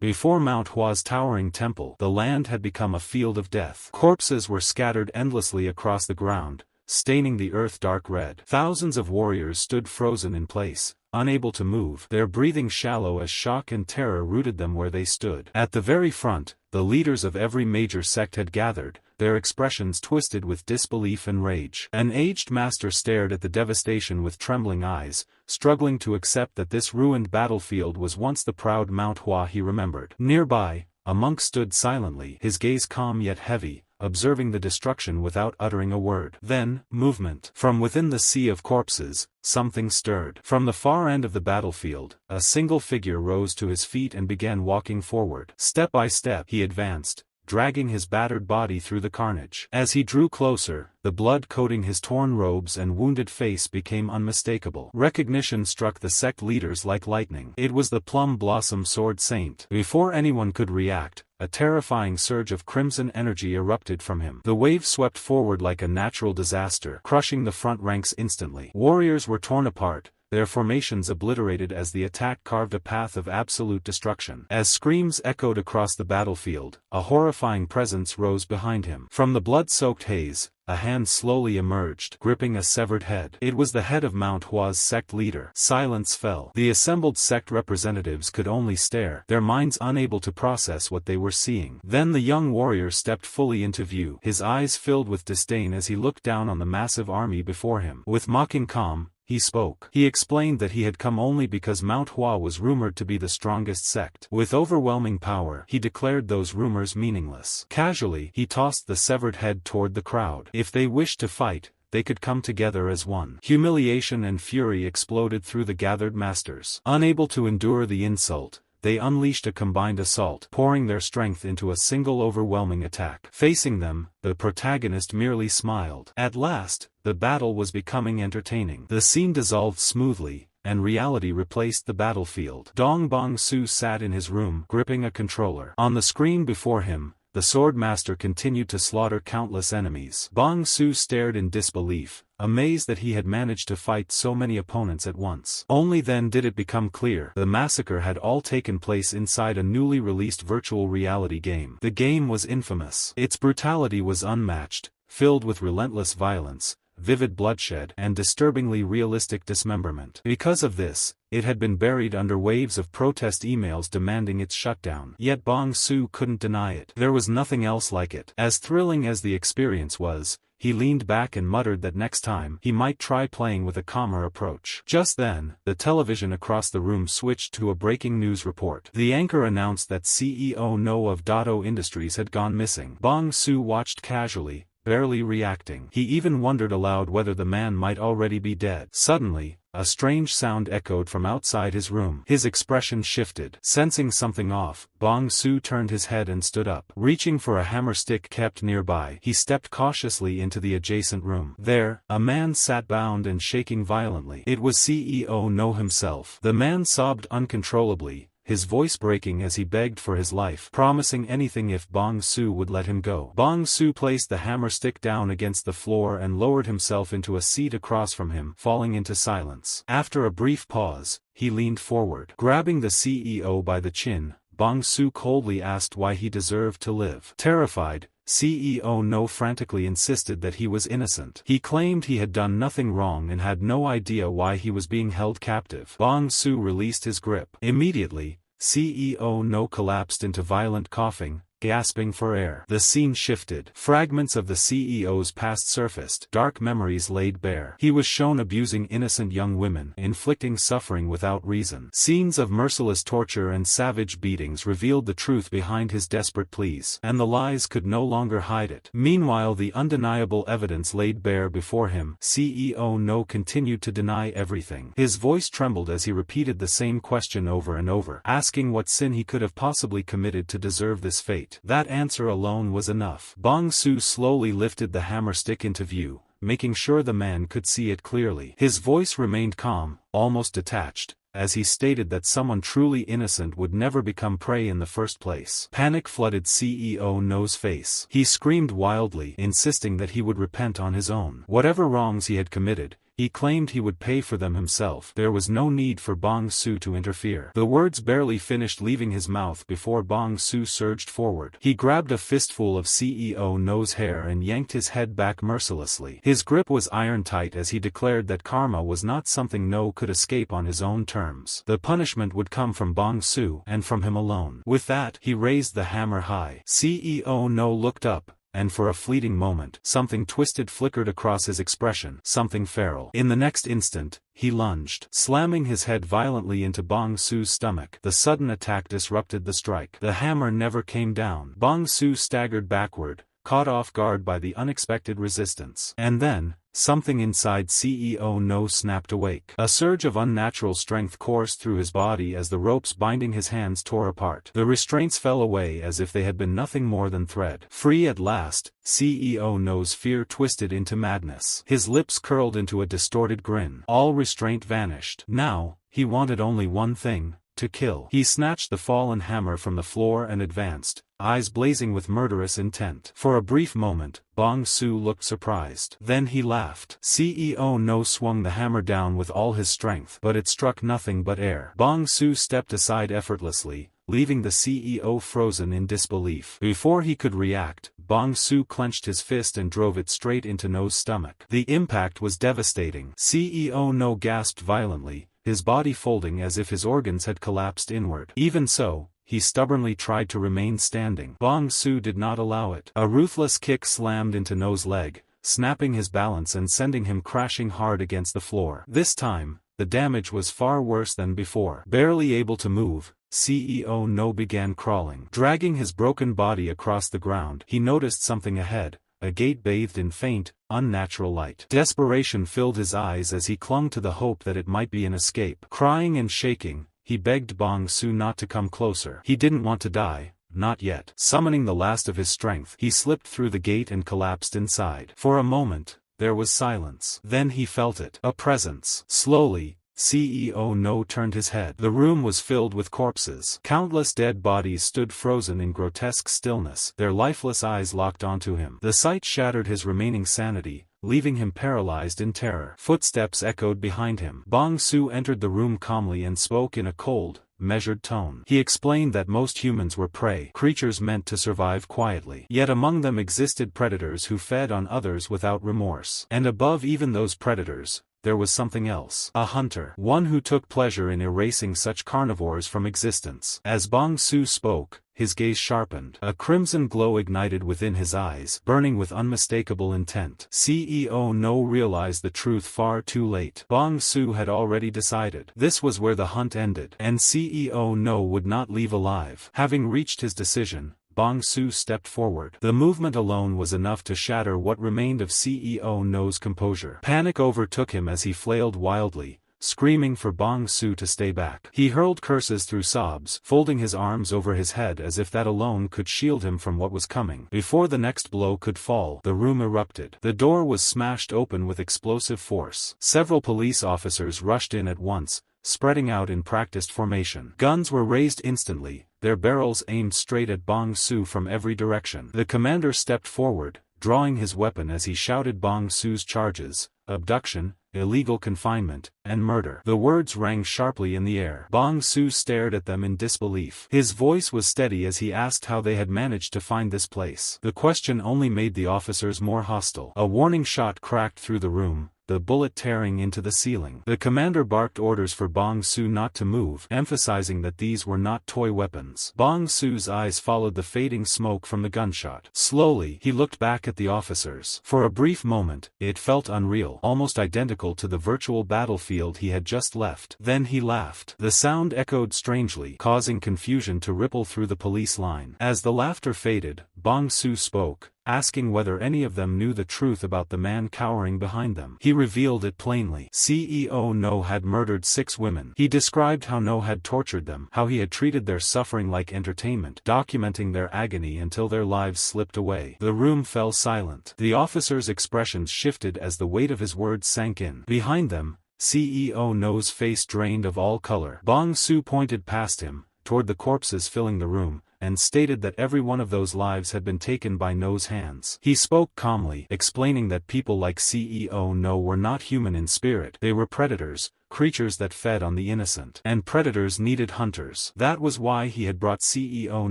Before Mount Hua's towering temple, the land had become a field of death. Corpses were scattered endlessly across the ground, staining the earth dark red. Thousands of warriors stood frozen in place, unable to move, their breathing shallow as shock and terror rooted them where they stood. At the very front, the leaders of every major sect had gathered, their expressions twisted with disbelief and rage. An aged master stared at the devastation with trembling eyes, struggling to accept that this ruined battlefield was once the proud Mount Hua he remembered. Nearby, a monk stood silently, his gaze calm yet heavy, observing the destruction without uttering a word. Then, movement. From within the sea of corpses, something stirred. From the far end of the battlefield, a single figure rose to his feet and began walking forward. Step by step he advanced, dragging his battered body through the carnage. As he drew closer, the blood coating his torn robes and wounded face became unmistakable. Recognition struck the sect leaders like lightning. It was the Plum Blossom Sword Saint. Before anyone could react, a terrifying surge of crimson energy erupted from him. The wave swept forward like a natural disaster, crushing the front ranks instantly. Warriors were torn apart, their formations obliterated as the attack carved a path of absolute destruction. As screams echoed across the battlefield, a horrifying presence rose behind him. From the blood-soaked haze, a hand slowly emerged, gripping a severed head. It was the head of Mount Hua's sect leader. Silence fell. The assembled sect representatives could only stare, their minds unable to process what they were seeing. Then the young warrior stepped fully into view, his eyes filled with disdain as he looked down on the massive army before him. With mocking calm, he spoke. He explained that he had come only because Mount Hua was rumored to be the strongest sect. With overwhelming power, he declared those rumors meaningless. Casually, he tossed the severed head toward the crowd. If they wished to fight, they could come together as one. Humiliation and fury exploded through the gathered masters. Unable to endure the insult, they unleashed a combined assault, pouring their strength into a single overwhelming attack. Facing them, the protagonist merely smiled. At last, the battle was becoming entertaining. The scene dissolved smoothly, and reality replaced the battlefield. Bongsu sat in his room, gripping a controller. On the screen before him, the sword master continued to slaughter countless enemies. Bongsu stared in disbelief, amazed that he had managed to fight so many opponents at once. Only then did it become clear. The massacre had all taken place inside a newly released virtual reality game. The game was infamous. Its brutality was unmatched, filled with relentless violence, vivid bloodshed, and disturbingly realistic dismemberment. Because of this, it had been buried under waves of protest emails demanding its shutdown. Yet Bongsu couldn't deny it. There was nothing else like it. As thrilling as the experience was, he leaned back and muttered that next time, he might try playing with a calmer approach. Just then, the television across the room switched to a breaking news report. The anchor announced that CEO No of Dato Industries had gone missing. Bongsu watched casually, barely reacting. He even wondered aloud whether the man might already be dead. Suddenly, a strange sound echoed from outside his room. His expression shifted. Sensing something off, Bongsu turned his head and stood up. Reaching for a hammer stick kept nearby, he stepped cautiously into the adjacent room. There, a man sat bound and shaking violently. It was CEO No himself. The man sobbed uncontrollably, his voice breaking as he begged for his life, promising anything if Bongsu would let him go. Bongsu placed the hammer stick down against the floor and lowered himself into a seat across from him, falling into silence. After a brief pause, he leaned forward. Grabbing the CEO by the chin, Bongsu coldly asked why he deserved to live. Terrified, CEO No frantically insisted that he was innocent. He claimed he had done nothing wrong and had no idea why he was being held captive. Bongsu released his grip. Immediately, CEO No collapsed into violent coughing, gasping for air. The scene shifted. Fragments of the CEO's past surfaced. Dark memories laid bare. He was shown abusing innocent young women, inflicting suffering without reason. Scenes of merciless torture and savage beatings revealed the truth behind his desperate pleas, and the lies could no longer hide it. Meanwhile, the undeniable evidence laid bare before him. CEO No continued to deny everything. His voice trembled as he repeated the same question over and over, asking what sin he could have possibly committed to deserve this fate. That answer alone was enough. Bongsu slowly lifted the hammer stick into view, making sure the man could see it clearly. His voice remained calm, almost detached, as he stated that someone truly innocent would never become prey in the first place. Panic flooded CEO No's face. He screamed wildly, insisting that he would repent on his own. Whatever wrongs he had committed, He claimed he would pay for them himself. There was no need for Bongsu to interfere. The words barely finished leaving his mouth before Bongsu surged forward. He grabbed a fistful of CEO No's hair and yanked his head back mercilessly. His grip was iron-tight as he declared that karma was not something No could escape on his own terms. The punishment would come from Bongsu and from him alone. With that, he raised the hammer high. CEO No looked up, and for a fleeting moment, something twisted flickered across his expression, something feral. In the next instant, he lunged, slamming his head violently into Bongsu's stomach. The sudden attack disrupted the strike. The hammer never came down. Bongsu staggered backward, caught off guard by the unexpected resistance. And then, something inside CEO No snapped awake. A surge of unnatural strength coursed through his body as the ropes binding his hands tore apart. The restraints fell away as if they had been nothing more than thread. Free at last, CEO No's fear twisted into madness. His lips curled into a distorted grin. All restraint vanished. Now, he wanted only one thing: to kill. He snatched the fallen hammer from the floor and advanced, eyes blazing with murderous intent. For a brief moment, Bongsu looked surprised. Then he laughed. CEO No swung the hammer down with all his strength, but it struck nothing but air. Bongsu stepped aside effortlessly, leaving the CEO frozen in disbelief. Before he could react, Bongsu clenched his fist and drove it straight into No's stomach. The impact was devastating. CEO No gasped violently, his body folding as if his organs had collapsed inward. Even so, he stubbornly tried to remain standing. Bongsu did not allow it. A ruthless kick slammed into No's leg, snapping his balance and sending him crashing hard against the floor. This time, the damage was far worse than before. Barely able to move, CEO No began crawling. Dragging his broken body across the ground, he noticed something ahead. A gate bathed in faint, unnatural light. Desperation filled his eyes as he clung to the hope that it might be an escape. Crying and shaking, he begged Bongsu not to come closer. He didn't want to die, not yet. Summoning the last of his strength, he slipped through the gate and collapsed inside. For a moment, there was silence. Then he felt it. A presence. Slowly, CEO No turned his head. The room was filled with corpses. Countless dead bodies stood frozen in grotesque stillness, their lifeless eyes locked onto him. The sight shattered his remaining sanity, leaving him paralyzed in terror. Footsteps echoed behind him. Bongsu entered the room calmly and spoke in a cold, measured tone. He explained that most humans were prey, creatures meant to survive quietly. Yet among them existed predators who fed on others without remorse. And above even those predators, there was something else. A hunter. One who took pleasure in erasing such carnivores from existence. As Bongsu spoke, his gaze sharpened. A crimson glow ignited within his eyes, burning with unmistakable intent. CEO No realized the truth far too late. Bongsu had already decided. This was where the hunt ended, and CEO No would not leave alive. Having reached his decision, Bongsu stepped forward. The movement alone was enough to shatter what remained of CEO No's composure. Panic overtook him as he flailed wildly, screaming for Bongsu to stay back. He hurled curses through sobs, folding his arms over his head as if that alone could shield him from what was coming. Before the next blow could fall, the room erupted. The door was smashed open with explosive force. Several police officers rushed in at once, spreading out in practiced formation. Guns were raised instantly, their barrels aimed straight at Bongsu from every direction. The commander stepped forward, drawing his weapon as he shouted Bongsu's charges: abduction, illegal confinement, and murder. The words rang sharply in the air. Bongsu stared at them in disbelief. His voice was steady as he asked how they had managed to find this place. The question only made the officers more hostile. A warning shot cracked through the room, the bullet tearing into the ceiling. The commander barked orders for Bongsu not to move, emphasizing that these were not toy weapons. Bongsu's eyes followed the fading smoke from the gunshot. Slowly, he looked back at the officers. For a brief moment, it felt unreal, almost identical to the virtual battlefield he had just left. Then he laughed. The sound echoed strangely, causing confusion to ripple through the police line. As the laughter faded, Bongsu spoke, asking whether any of them knew the truth about the man cowering behind them. He revealed it plainly. CEO No had murdered 6 women. He described how No had tortured them, how he had treated their suffering like entertainment, documenting their agony until their lives slipped away. The room fell silent. The officers' expressions shifted as the weight of his words sank in. Behind them, CEO No's face drained of all color. Bongsu pointed past him, toward the corpses filling the room, and stated that every one of those lives had been taken by No's hands. He spoke calmly, explaining that people like CEO No were not human in spirit. They were predators, creatures that fed on the innocent. And predators needed hunters. That was why he had brought CEO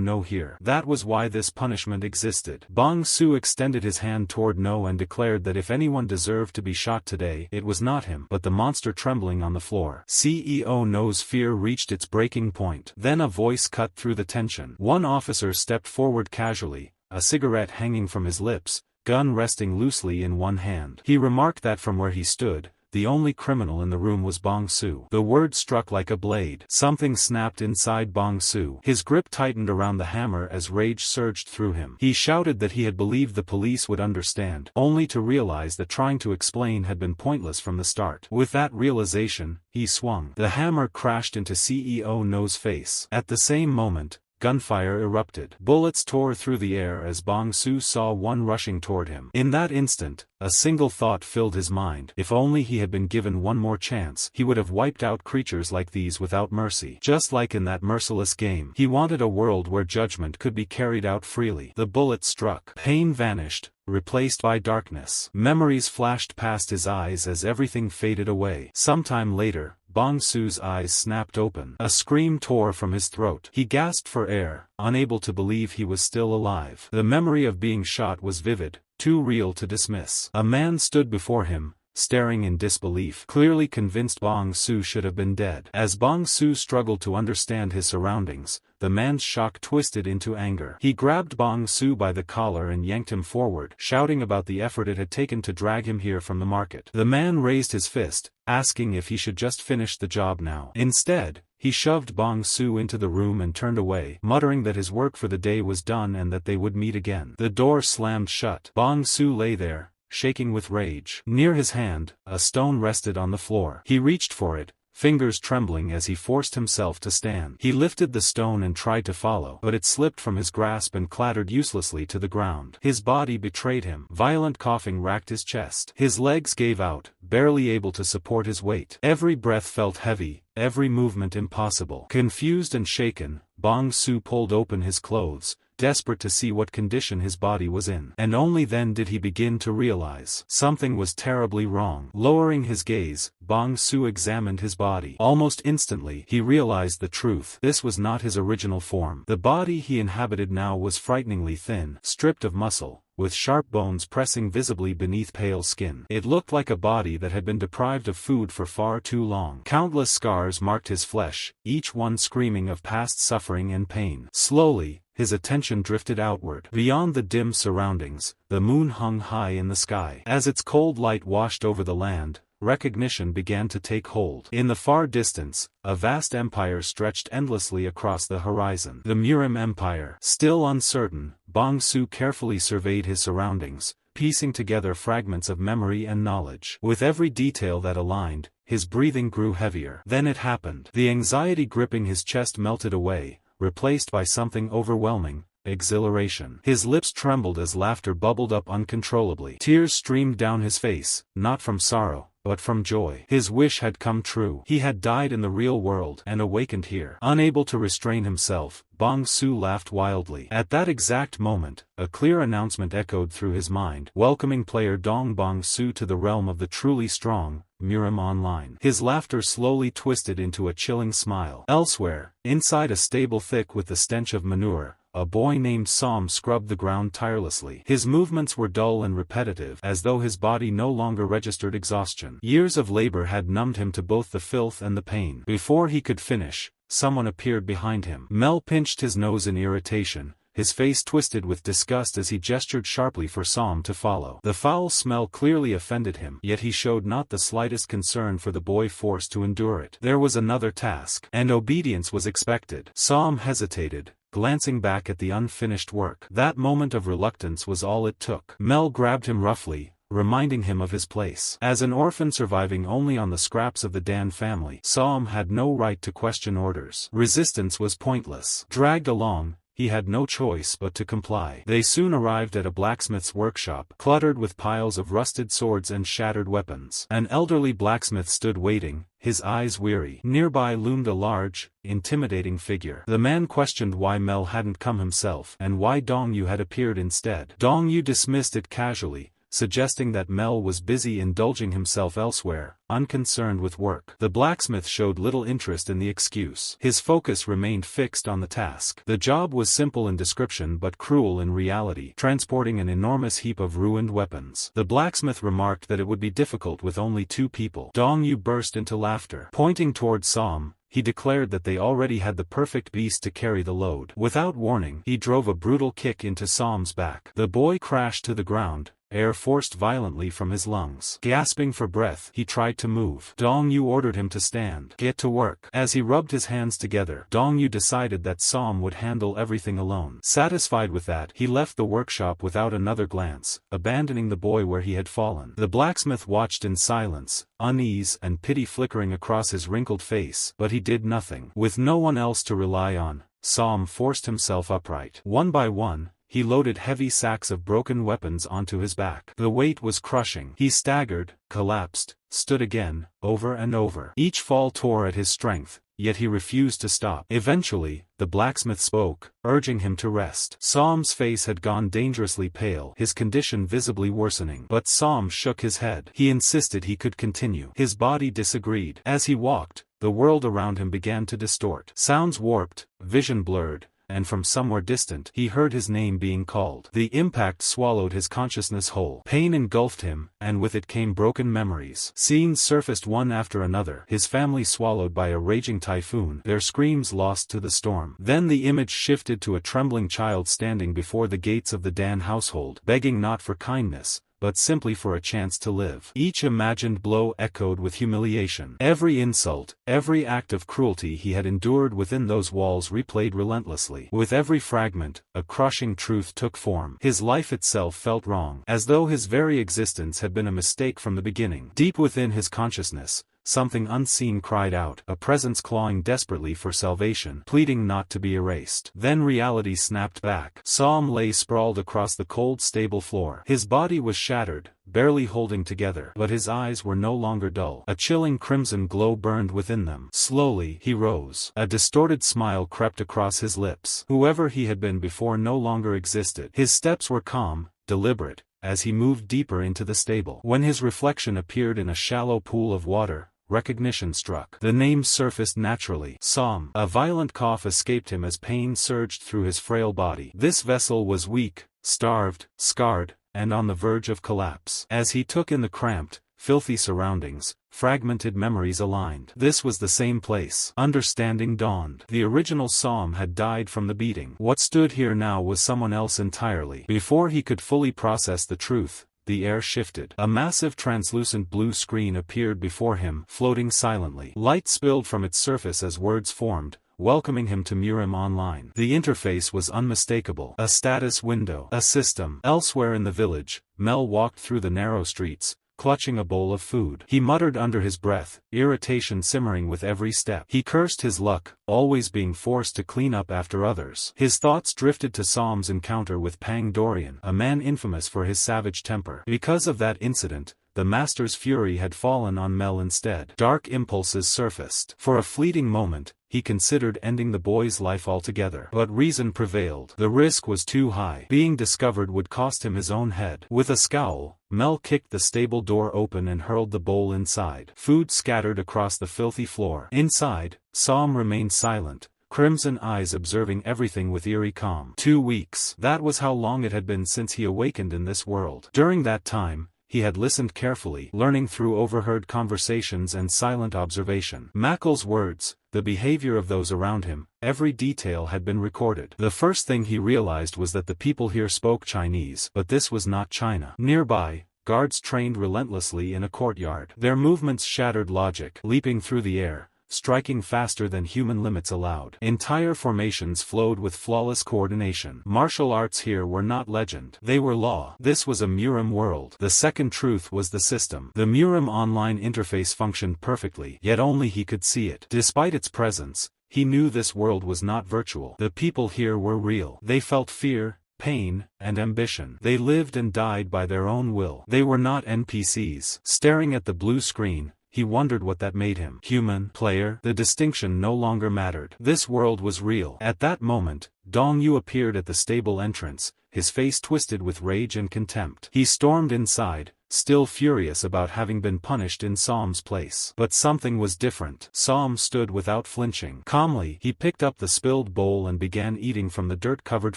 No here. That was why this punishment existed. Bongsu extended his hand toward No and declared that if anyone deserved to be shot today, it was not him, but the monster trembling on the floor. CEO No's fear reached its breaking point. Then a voice cut through the tension. One officer stepped forward casually, a cigarette hanging from his lips, gun resting loosely in one hand. He remarked that from where he stood, the only criminal in the room was Bongsu. The word struck like a blade. Something snapped inside Bongsu. His grip tightened around the hammer as rage surged through him. He shouted that he had believed the police would understand, only to realize that trying to explain had been pointless from the start. With that realization, he swung. The hammer crashed into CEO No's face. At the same moment, gunfire erupted. Bullets tore through the air as Bongsu saw one rushing toward him. In that instant, a single thought filled his mind. If only he had been given one more chance, he would have wiped out creatures like these without mercy. Just like in that merciless game. He wanted a world where judgment could be carried out freely. The bullet struck. Pain vanished, replaced by darkness. Memories flashed past his eyes as everything faded away. Sometime later, Bongsu's eyes snapped open. A scream tore from his throat. He gasped for air, unable to believe he was still alive. The memory of being shot was vivid, too real to dismiss. A man stood before him, staring in disbelief, clearly convinced Bongsu should have been dead. As Bongsu struggled to understand his surroundings, the man's shock twisted into anger. He grabbed Bongsu by the collar and yanked him forward, shouting about the effort it had taken to drag him here from the market. The man raised his fist, asking if he should just finish the job now. Instead, he shoved Bongsu into the room and turned away, muttering that his work for the day was done and that they would meet again. The door slammed shut. Bongsu lay there, shaking with rage. Near his hand, a stone rested on the floor. He reached for it, fingers trembling as he forced himself to stand. He lifted the stone and tried to follow, but it slipped from his grasp and clattered uselessly to the ground. His body betrayed him. Violent coughing racked his chest. His legs gave out, barely able to support his weight. Every breath felt heavy, every movement impossible. Confused and shaken, Bongsu pulled open his clothes, desperate to see what condition his body was in. And only then did he begin to realize something was terribly wrong. Lowering his gaze, Bongsu examined his body. Almost instantly, he realized the truth. This was not his original form. The body he inhabited now was frighteningly thin, stripped of muscle, with sharp bones pressing visibly beneath pale skin. It looked like a body that had been deprived of food for far too long. Countless scars marked his flesh, each one screaming of past suffering and pain. Slowly, his attention drifted outward. Beyond the dim surroundings, the moon hung high in the sky. As its cold light washed over the land, recognition began to take hold. In the far distance, a vast empire stretched endlessly across the horizon. The Murim Empire. Still uncertain, Bongsu carefully surveyed his surroundings, piecing together fragments of memory and knowledge. With every detail that aligned, his breathing grew heavier. Then it happened. The anxiety gripping his chest melted away, replaced by something overwhelming, exhilaration. His lips trembled as laughter bubbled up uncontrollably. Tears streamed down his face, not from sorrow, but from joy. His wish had come true. He had died in the real world and awakened here. Unable to restrain himself, Bongsu laughed wildly. At that exact moment, a clear announcement echoed through his mind, welcoming player Dong Bongsu to the realm of the truly strong, Murim Online. His laughter slowly twisted into a chilling smile. Elsewhere, inside a stable thick with the stench of manure, a boy named Som scrubbed the ground tirelessly. His movements were dull and repetitive, as though his body no longer registered exhaustion. Years of labor had numbed him to both the filth and the pain. Before he could finish, someone appeared behind him. Mel pinched his nose in irritation, his face twisted with disgust as he gestured sharply for Som to follow. The foul smell clearly offended him, yet he showed not the slightest concern for the boy forced to endure it. There was another task, and obedience was expected. Som hesitated, glancing back at the unfinished work. That moment of reluctance was all it took. Mel grabbed him roughly, reminding him of his place. As an orphan surviving only on the scraps of the Dan family, Som had no right to question orders. Resistance was pointless. Dragged along, he had no choice but to comply. They soon arrived at a blacksmith's workshop, cluttered with piles of rusted swords and shattered weapons. An elderly blacksmith stood waiting, his eyes weary. Nearby loomed a large, intimidating figure. The man questioned why Mel hadn't come himself, and why Dong Yu had appeared instead. Dong Yu dismissed it casually, suggesting that Mel was busy indulging himself elsewhere, unconcerned with work. The blacksmith showed little interest in the excuse. His focus remained fixed on the task. The job was simple in description but cruel in reality, transporting an enormous heap of ruined weapons. The blacksmith remarked that it would be difficult with only 2 people. Dong Yu burst into laughter. Pointing toward Som, he declared that they already had the perfect beast to carry the load. Without warning, he drove a brutal kick into Som's back. The boy crashed to the ground, air forced violently from his lungs. Gasping for breath, he tried to move. Dong Yu ordered him to stand. Get to work. As he rubbed his hands together, Dong Yu decided that Som would handle everything alone. Satisfied with that, he left the workshop without another glance, abandoning the boy where he had fallen. The blacksmith watched in silence, unease and pity flickering across his wrinkled face, but he did nothing. With no one else to rely on, Som forced himself upright. One by one, he loaded heavy sacks of broken weapons onto his back. The weight was crushing. He staggered, collapsed, stood again, over and over. Each fall tore at his strength, yet he refused to stop. Eventually, the blacksmith spoke, urging him to rest. Som's face had gone dangerously pale, his condition visibly worsening. But Som shook his head. He insisted he could continue. His body disagreed. As he walked, the world around him began to distort. Sounds warped, vision blurred, and from somewhere distant, he heard his name being called. The impact swallowed his consciousness whole. Pain engulfed him, and with it came broken memories. Scenes surfaced one after another, his family swallowed by a raging typhoon, their screams lost to the storm. Then the image shifted to a trembling child standing before the gates of the Dan household, begging not for kindness, but simply for a chance to live. Each imagined blow echoed with humiliation. Every insult, every act of cruelty he had endured within those walls replayed relentlessly. With every fragment, a crushing truth took form. His life itself felt wrong, as though his very existence had been a mistake from the beginning. Deep within his consciousness, something unseen cried out, a presence clawing desperately for salvation, pleading not to be erased. Then reality snapped back. Som lay sprawled across the cold stable floor. His body was shattered, barely holding together, but his eyes were no longer dull. A chilling crimson glow burned within them. Slowly, he rose. A distorted smile crept across his lips. Whoever he had been before no longer existed. His steps were calm, deliberate, as he moved deeper into the stable. When his reflection appeared in a shallow pool of water, recognition struck. The name surfaced naturally. Som. A violent cough escaped him as pain surged through his frail body. This vessel was weak, starved, scarred, and on the verge of collapse. As he took in the cramped, filthy surroundings, fragmented memories aligned. This was the same place. Understanding dawned. The original Som had died from the beating. What stood here now was someone else entirely. Before he could fully process the truth, the air shifted. A massive translucent blue screen appeared before him, floating silently. Light spilled from its surface as words formed, welcoming him to Murim Online. The interface was unmistakable. A status window. A system. Elsewhere in the village, Mel walked through the narrow streets, clutching a bowl of food. He muttered under his breath, irritation simmering with every step. He cursed his luck, always being forced to clean up after others. His thoughts drifted to Som's encounter with Pang Dorian, a man infamous for his savage temper. Because of that incident, the master's fury had fallen on Mel instead. Dark impulses surfaced. For a fleeting moment, he considered ending the boy's life altogether. But reason prevailed. The risk was too high. Being discovered would cost him his own head. With a scowl, Mel kicked the stable door open and hurled the bowl inside. Food scattered across the filthy floor. Inside, Som remained silent, crimson eyes observing everything with eerie calm. 2 weeks. That was how long it had been since he awakened in this world. During that time, he had listened carefully, learning through overheard conversations and silent observation. Mackle's words, the behavior of those around him, every detail had been recorded. The first thing he realized was that the people here spoke Chinese, but this was not China. Nearby, guards trained relentlessly in a courtyard. Their movements shattered logic, leaping through the air, striking faster than human limits allowed. Entire formations flowed with flawless coordination. Martial arts here were not legend. They were law. This was a Murim world. The second truth was the system. The Murim online interface functioned perfectly, yet only he could see it. Despite its presence, He knew this world was not virtual. The people here were real. They felt fear, pain, and ambition. They lived and died by their own will. They were not NPCs. Staring at the blue screen, he wondered what that made him. Human, player, the distinction no longer mattered. This world was real. At that moment, Dong Yu appeared at the stable entrance, his face twisted with rage and contempt. He stormed inside, still furious about having been punished in Som's place. But something was different. Som stood without flinching. Calmly, he picked up the spilled bowl and began eating from the dirt-covered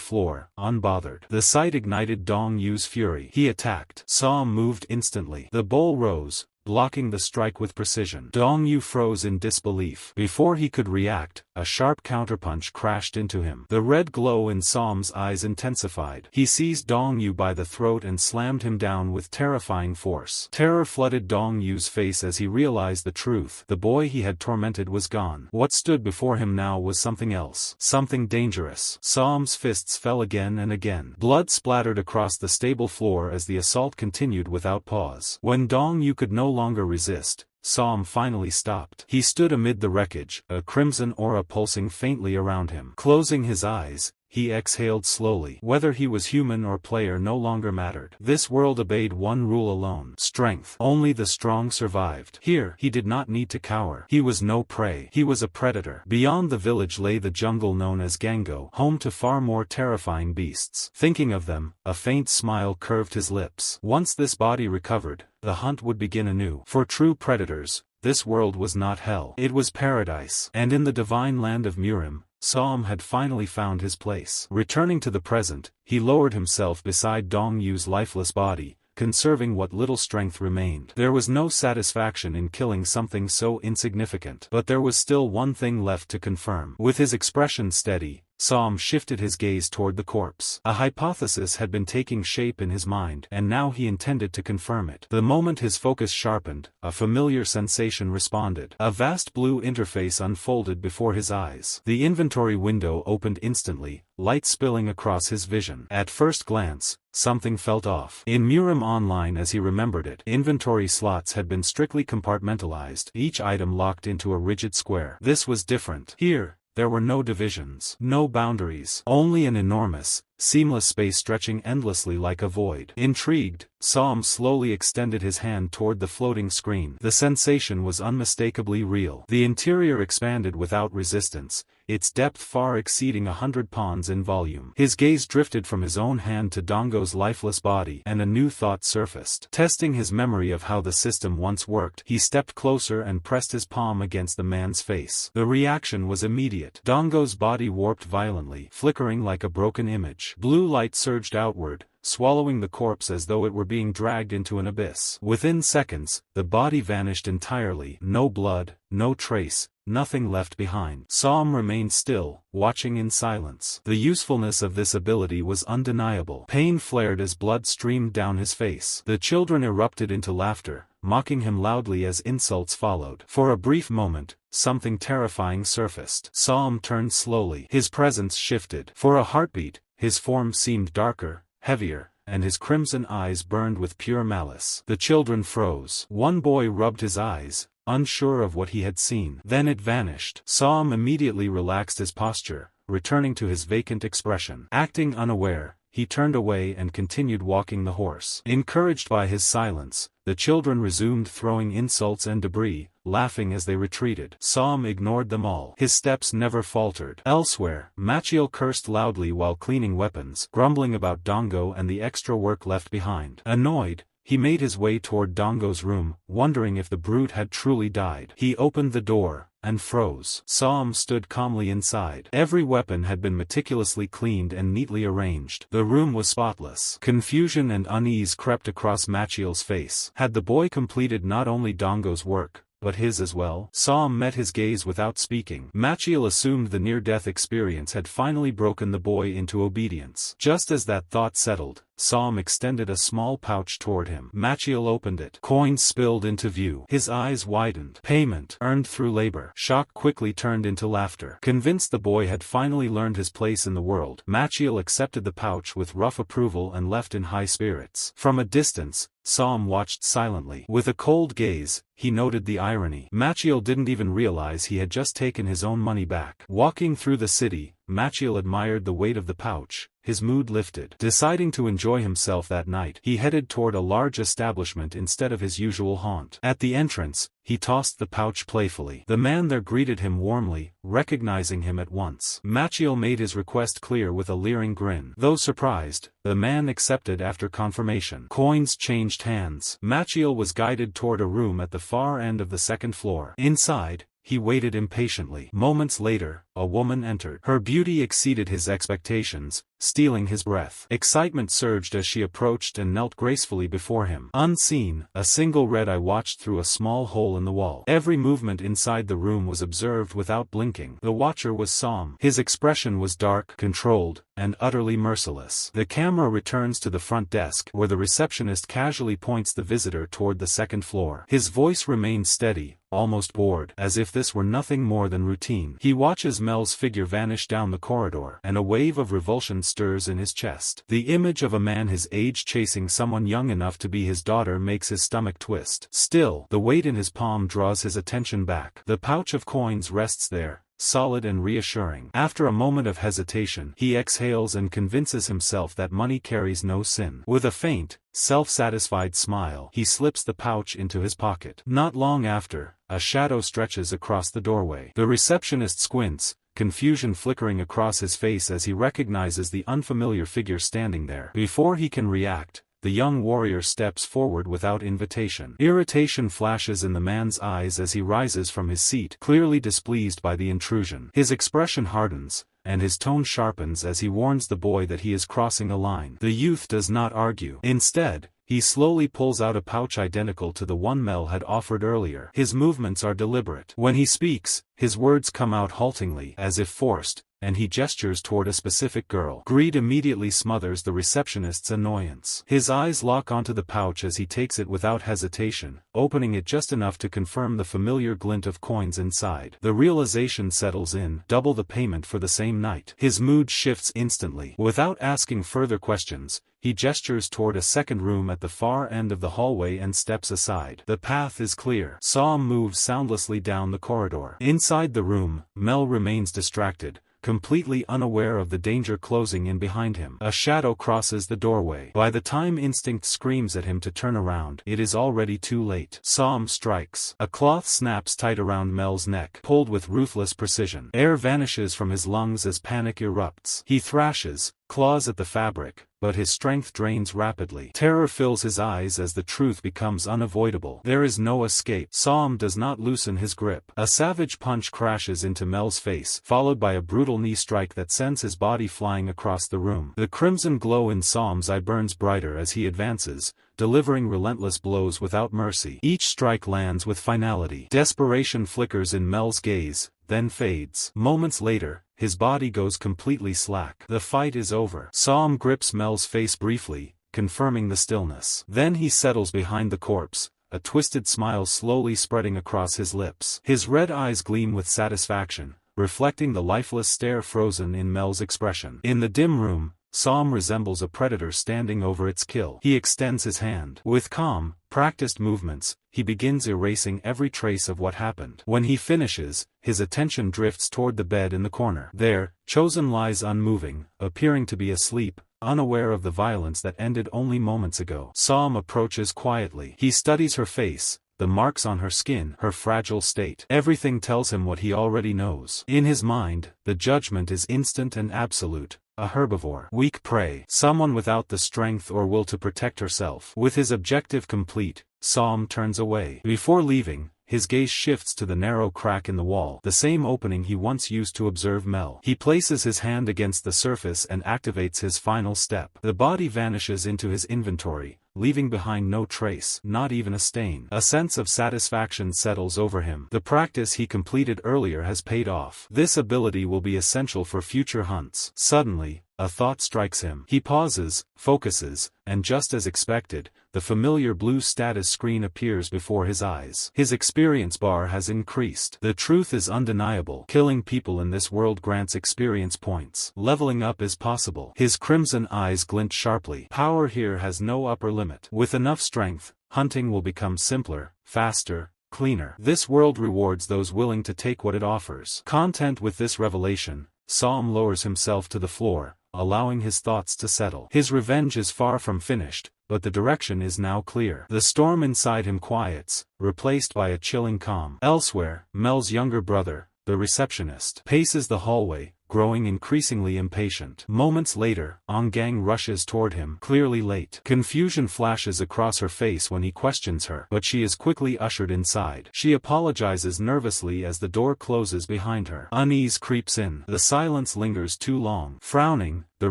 floor, unbothered. The sight ignited Dong Yu's fury. He attacked. Som moved instantly. The bowl rose, blocking the strike with precision. Dong Yu froze in disbelief. Before he could react, a sharp counterpunch crashed into him. The red glow in Som's eyes intensified. He seized Dong Yu by the throat and slammed him down with terrifying force. Terror flooded Dong Yu's face as he realized the truth. The boy he had tormented was gone. What stood before him now was something else. Something dangerous. Som's fists fell again and again. Blood splattered across the stable floor as the assault continued without pause. When Dong Yu could no longer resist, Som finally stopped. He stood amid the wreckage, a crimson aura pulsing faintly around him. Closing his eyes, he exhaled slowly. Whether he was human or player no longer mattered. This world obeyed one rule alone: strength. Only the strong survived. Here, he did not need to cower. He was no prey. He was a predator. Beyond the village lay the jungle known as Gango, home to far more terrifying beasts. Thinking of them, a faint smile curved his lips. Once this body recovered, the hunt would begin anew. For true predators, this world was not hell. It was paradise. And in the divine land of Murim, Som had finally found his place. Returning to the present, he lowered himself beside Dong Yu's lifeless body, conserving what little strength remained. There was no satisfaction in killing something so insignificant. But there was still one thing left to confirm. With his expression steady, Som shifted his gaze toward the corpse. A hypothesis had been taking shape in his mind, and now he intended to confirm it. The moment his focus sharpened, a familiar sensation responded. A vast blue interface unfolded before his eyes. The inventory window opened instantly, light spilling across his vision. At first glance, something felt off. In Murim Online as he remembered it, inventory slots had been strictly compartmentalized, each item locked into a rigid square. This was different. Here, there were no divisions, no boundaries, only an enormous, seamless space stretching endlessly like a void. Intrigued, Som slowly extended his hand toward the floating screen. The sensation was unmistakably real. The interior expanded without resistance, its depth far exceeding 100 pawns in volume. His gaze drifted from his own hand to Dongo's lifeless body, and a new thought surfaced. Testing his memory of how the system once worked, he stepped closer and pressed his palm against the man's face. The reaction was immediate. Dongo's body warped violently, flickering like a broken image. Blue light surged outward, swallowing the corpse as though it were being dragged into an abyss. Within seconds, the body vanished entirely. No blood, no trace, nothing left behind. Som remained still, watching in silence. The usefulness of this ability was undeniable. Pain flared as blood streamed down his face. The children erupted into laughter, mocking him loudly as insults followed. For a brief moment, something terrifying surfaced. Som turned slowly. His presence shifted. For a heartbeat, his form seemed darker, heavier, and his crimson eyes burned with pure malice. The children froze. One boy rubbed his eyes, unsure of what he had seen. Then it vanished. Som immediately relaxed his posture, returning to his vacant expression. Acting unaware, he turned away and continued walking the horse. Encouraged by his silence, the children resumed throwing insults and debris, laughing as they retreated. Som ignored them all. His steps never faltered. Elsewhere, Machiel cursed loudly while cleaning weapons, grumbling about Dongo and the extra work left behind. Annoyed, he made his way toward Dongo's room, wondering if the brute had truly died. He opened the door, and froze. Som stood calmly inside. Every weapon had been meticulously cleaned and neatly arranged. The room was spotless. Confusion and unease crept across Machiel's face. Had the boy completed not only Dongo's work, but his as well? Som met his gaze without speaking. Machiel assumed the near-death experience had finally broken the boy into obedience. Just as that thought settled, Som extended a small pouch toward him. Machiel opened it. Coins spilled into view. His eyes widened. Payment, earned through labor. Shock quickly turned into laughter. Convinced the boy had finally learned his place in the world, Machiel accepted the pouch with rough approval and left in high spirits. From a distance, Som watched silently. With a cold gaze, he noted the irony. Machiel didn't even realize he had just taken his own money back. Walking through the city, Machiel admired the weight of the pouch. His mood lifted. Deciding to enjoy himself that night, he headed toward a large establishment instead of his usual haunt. At the entrance, he tossed the pouch playfully. The man there greeted him warmly, recognizing him at once. Machiel made his request clear with a leering grin. Though surprised, the man accepted after confirmation. Coins changed hands. Machiel was guided toward a room at the far end of the second floor. Inside, he waited impatiently. Moments later, a woman entered. Her beauty exceeded his expectations, stealing his breath. Excitement surged as she approached and knelt gracefully before him. Unseen, a single red eye watched through a small hole in the wall. Every movement inside the room was observed without blinking. The watcher was Som. His expression was dark, controlled, and utterly merciless. The camera returns to the front desk, where the receptionist casually points the visitor toward the second floor. His voice remains steady, almost bored, as if this were nothing more than routine. He watches Mel's figure vanish down the corridor, and a wave of revulsion stirs in his chest. The image of a man his age chasing someone young enough to be his daughter makes his stomach twist. Still, the weight in his palm draws his attention back. The pouch of coins rests there, solid and reassuring. After a moment of hesitation, he exhales and convinces himself that money carries no sin. With a faint, self-satisfied smile, he slips the pouch into his pocket. Not long after, a shadow stretches across the doorway. The receptionist squints, confusion flickering across his face as he recognizes the unfamiliar figure standing there. Before he can react, the young warrior steps forward without invitation. Irritation flashes in the man's eyes as he rises from his seat, clearly displeased by the intrusion. His expression hardens, and his tone sharpens as he warns the boy that he is crossing a line. The youth does not argue. Instead, he slowly pulls out a pouch identical to the one Mel had offered earlier. His movements are deliberate. When he speaks, his words come out haltingly, as if forced, and he gestures toward a specific girl. Greed immediately smothers the receptionist's annoyance. His eyes lock onto the pouch as he takes it without hesitation, opening it just enough to confirm the familiar glint of coins inside. The realization settles in: double the payment for the same night. His mood shifts instantly. Without asking further questions, he gestures toward a second room at the far end of the hallway and steps aside. The path is clear. Som moves soundlessly down the corridor. Inside the room, Mel remains distracted, completely unaware of the danger closing in behind him. A shadow crosses the doorway. By the time instinct screams at him to turn around, it is already too late. Som strikes. A cloth snaps tight around Mel's neck, pulled with ruthless precision. Air vanishes from his lungs as panic erupts. He thrashes, claws at the fabric, but his strength drains rapidly. Terror fills his eyes as the truth becomes unavoidable. There is no escape. Som does not loosen his grip. A savage punch crashes into Mel's face, followed by a brutal knee strike that sends his body flying across the room. The crimson glow in Som's eye burns brighter as he advances, delivering relentless blows without mercy. Each strike lands with finality. Desperation flickers in Mel's gaze, then fades. Moments later, his body goes completely slack. The fight is over. Som grips Mel's face briefly, confirming the stillness. Then he settles behind the corpse, a twisted smile slowly spreading across his lips. His red eyes gleam with satisfaction, reflecting the lifeless stare frozen in Mel's expression. In the dim room, Som resembles a predator standing over its kill. He extends his hand. With calm, practiced movements, he begins erasing every trace of what happened. When he finishes, his attention drifts toward the bed in the corner. There, Chosen lies unmoving, appearing to be asleep, unaware of the violence that ended only moments ago. Som approaches quietly. He studies her face, the marks on her skin, her fragile state. Everything tells him what he already knows. In his mind, the judgment is instant and absolute. A herbivore. Weak prey. Someone without the strength or will to protect herself. With his objective complete, Som turns away. Before leaving, his gaze shifts to the narrow crack in the wall, the same opening he once used to observe Mel. He places his hand against the surface and activates his final step. The body vanishes into his inventory, leaving behind no trace, not even a stain. A sense of satisfaction settles over him. The practice he completed earlier has paid off. This ability will be essential for future hunts. Suddenly, a thought strikes him. He pauses, focuses, and just as expected, the familiar blue status screen appears before his eyes. His experience bar has increased. The truth is undeniable. Killing people in this world grants experience points. Leveling up is possible. His crimson eyes glint sharply. Power here has no upper limit. With enough strength, hunting will become simpler, faster, cleaner. This world rewards those willing to take what it offers. Content with this revelation, Psalm lowers himself to the floor, allowing his thoughts to settle. His revenge is far from finished, but the direction is now clear. The storm inside him quiets, replaced by a chilling calm. Elsewhere, Mel's younger brother, the receptionist, paces the hallway, growing increasingly impatient. Moments later, Gang rushes toward him, clearly late. Confusion flashes across her face when he questions her, but she is quickly ushered inside. She apologizes nervously as the door closes behind her. Unease creeps in. The silence lingers too long. Frowning, the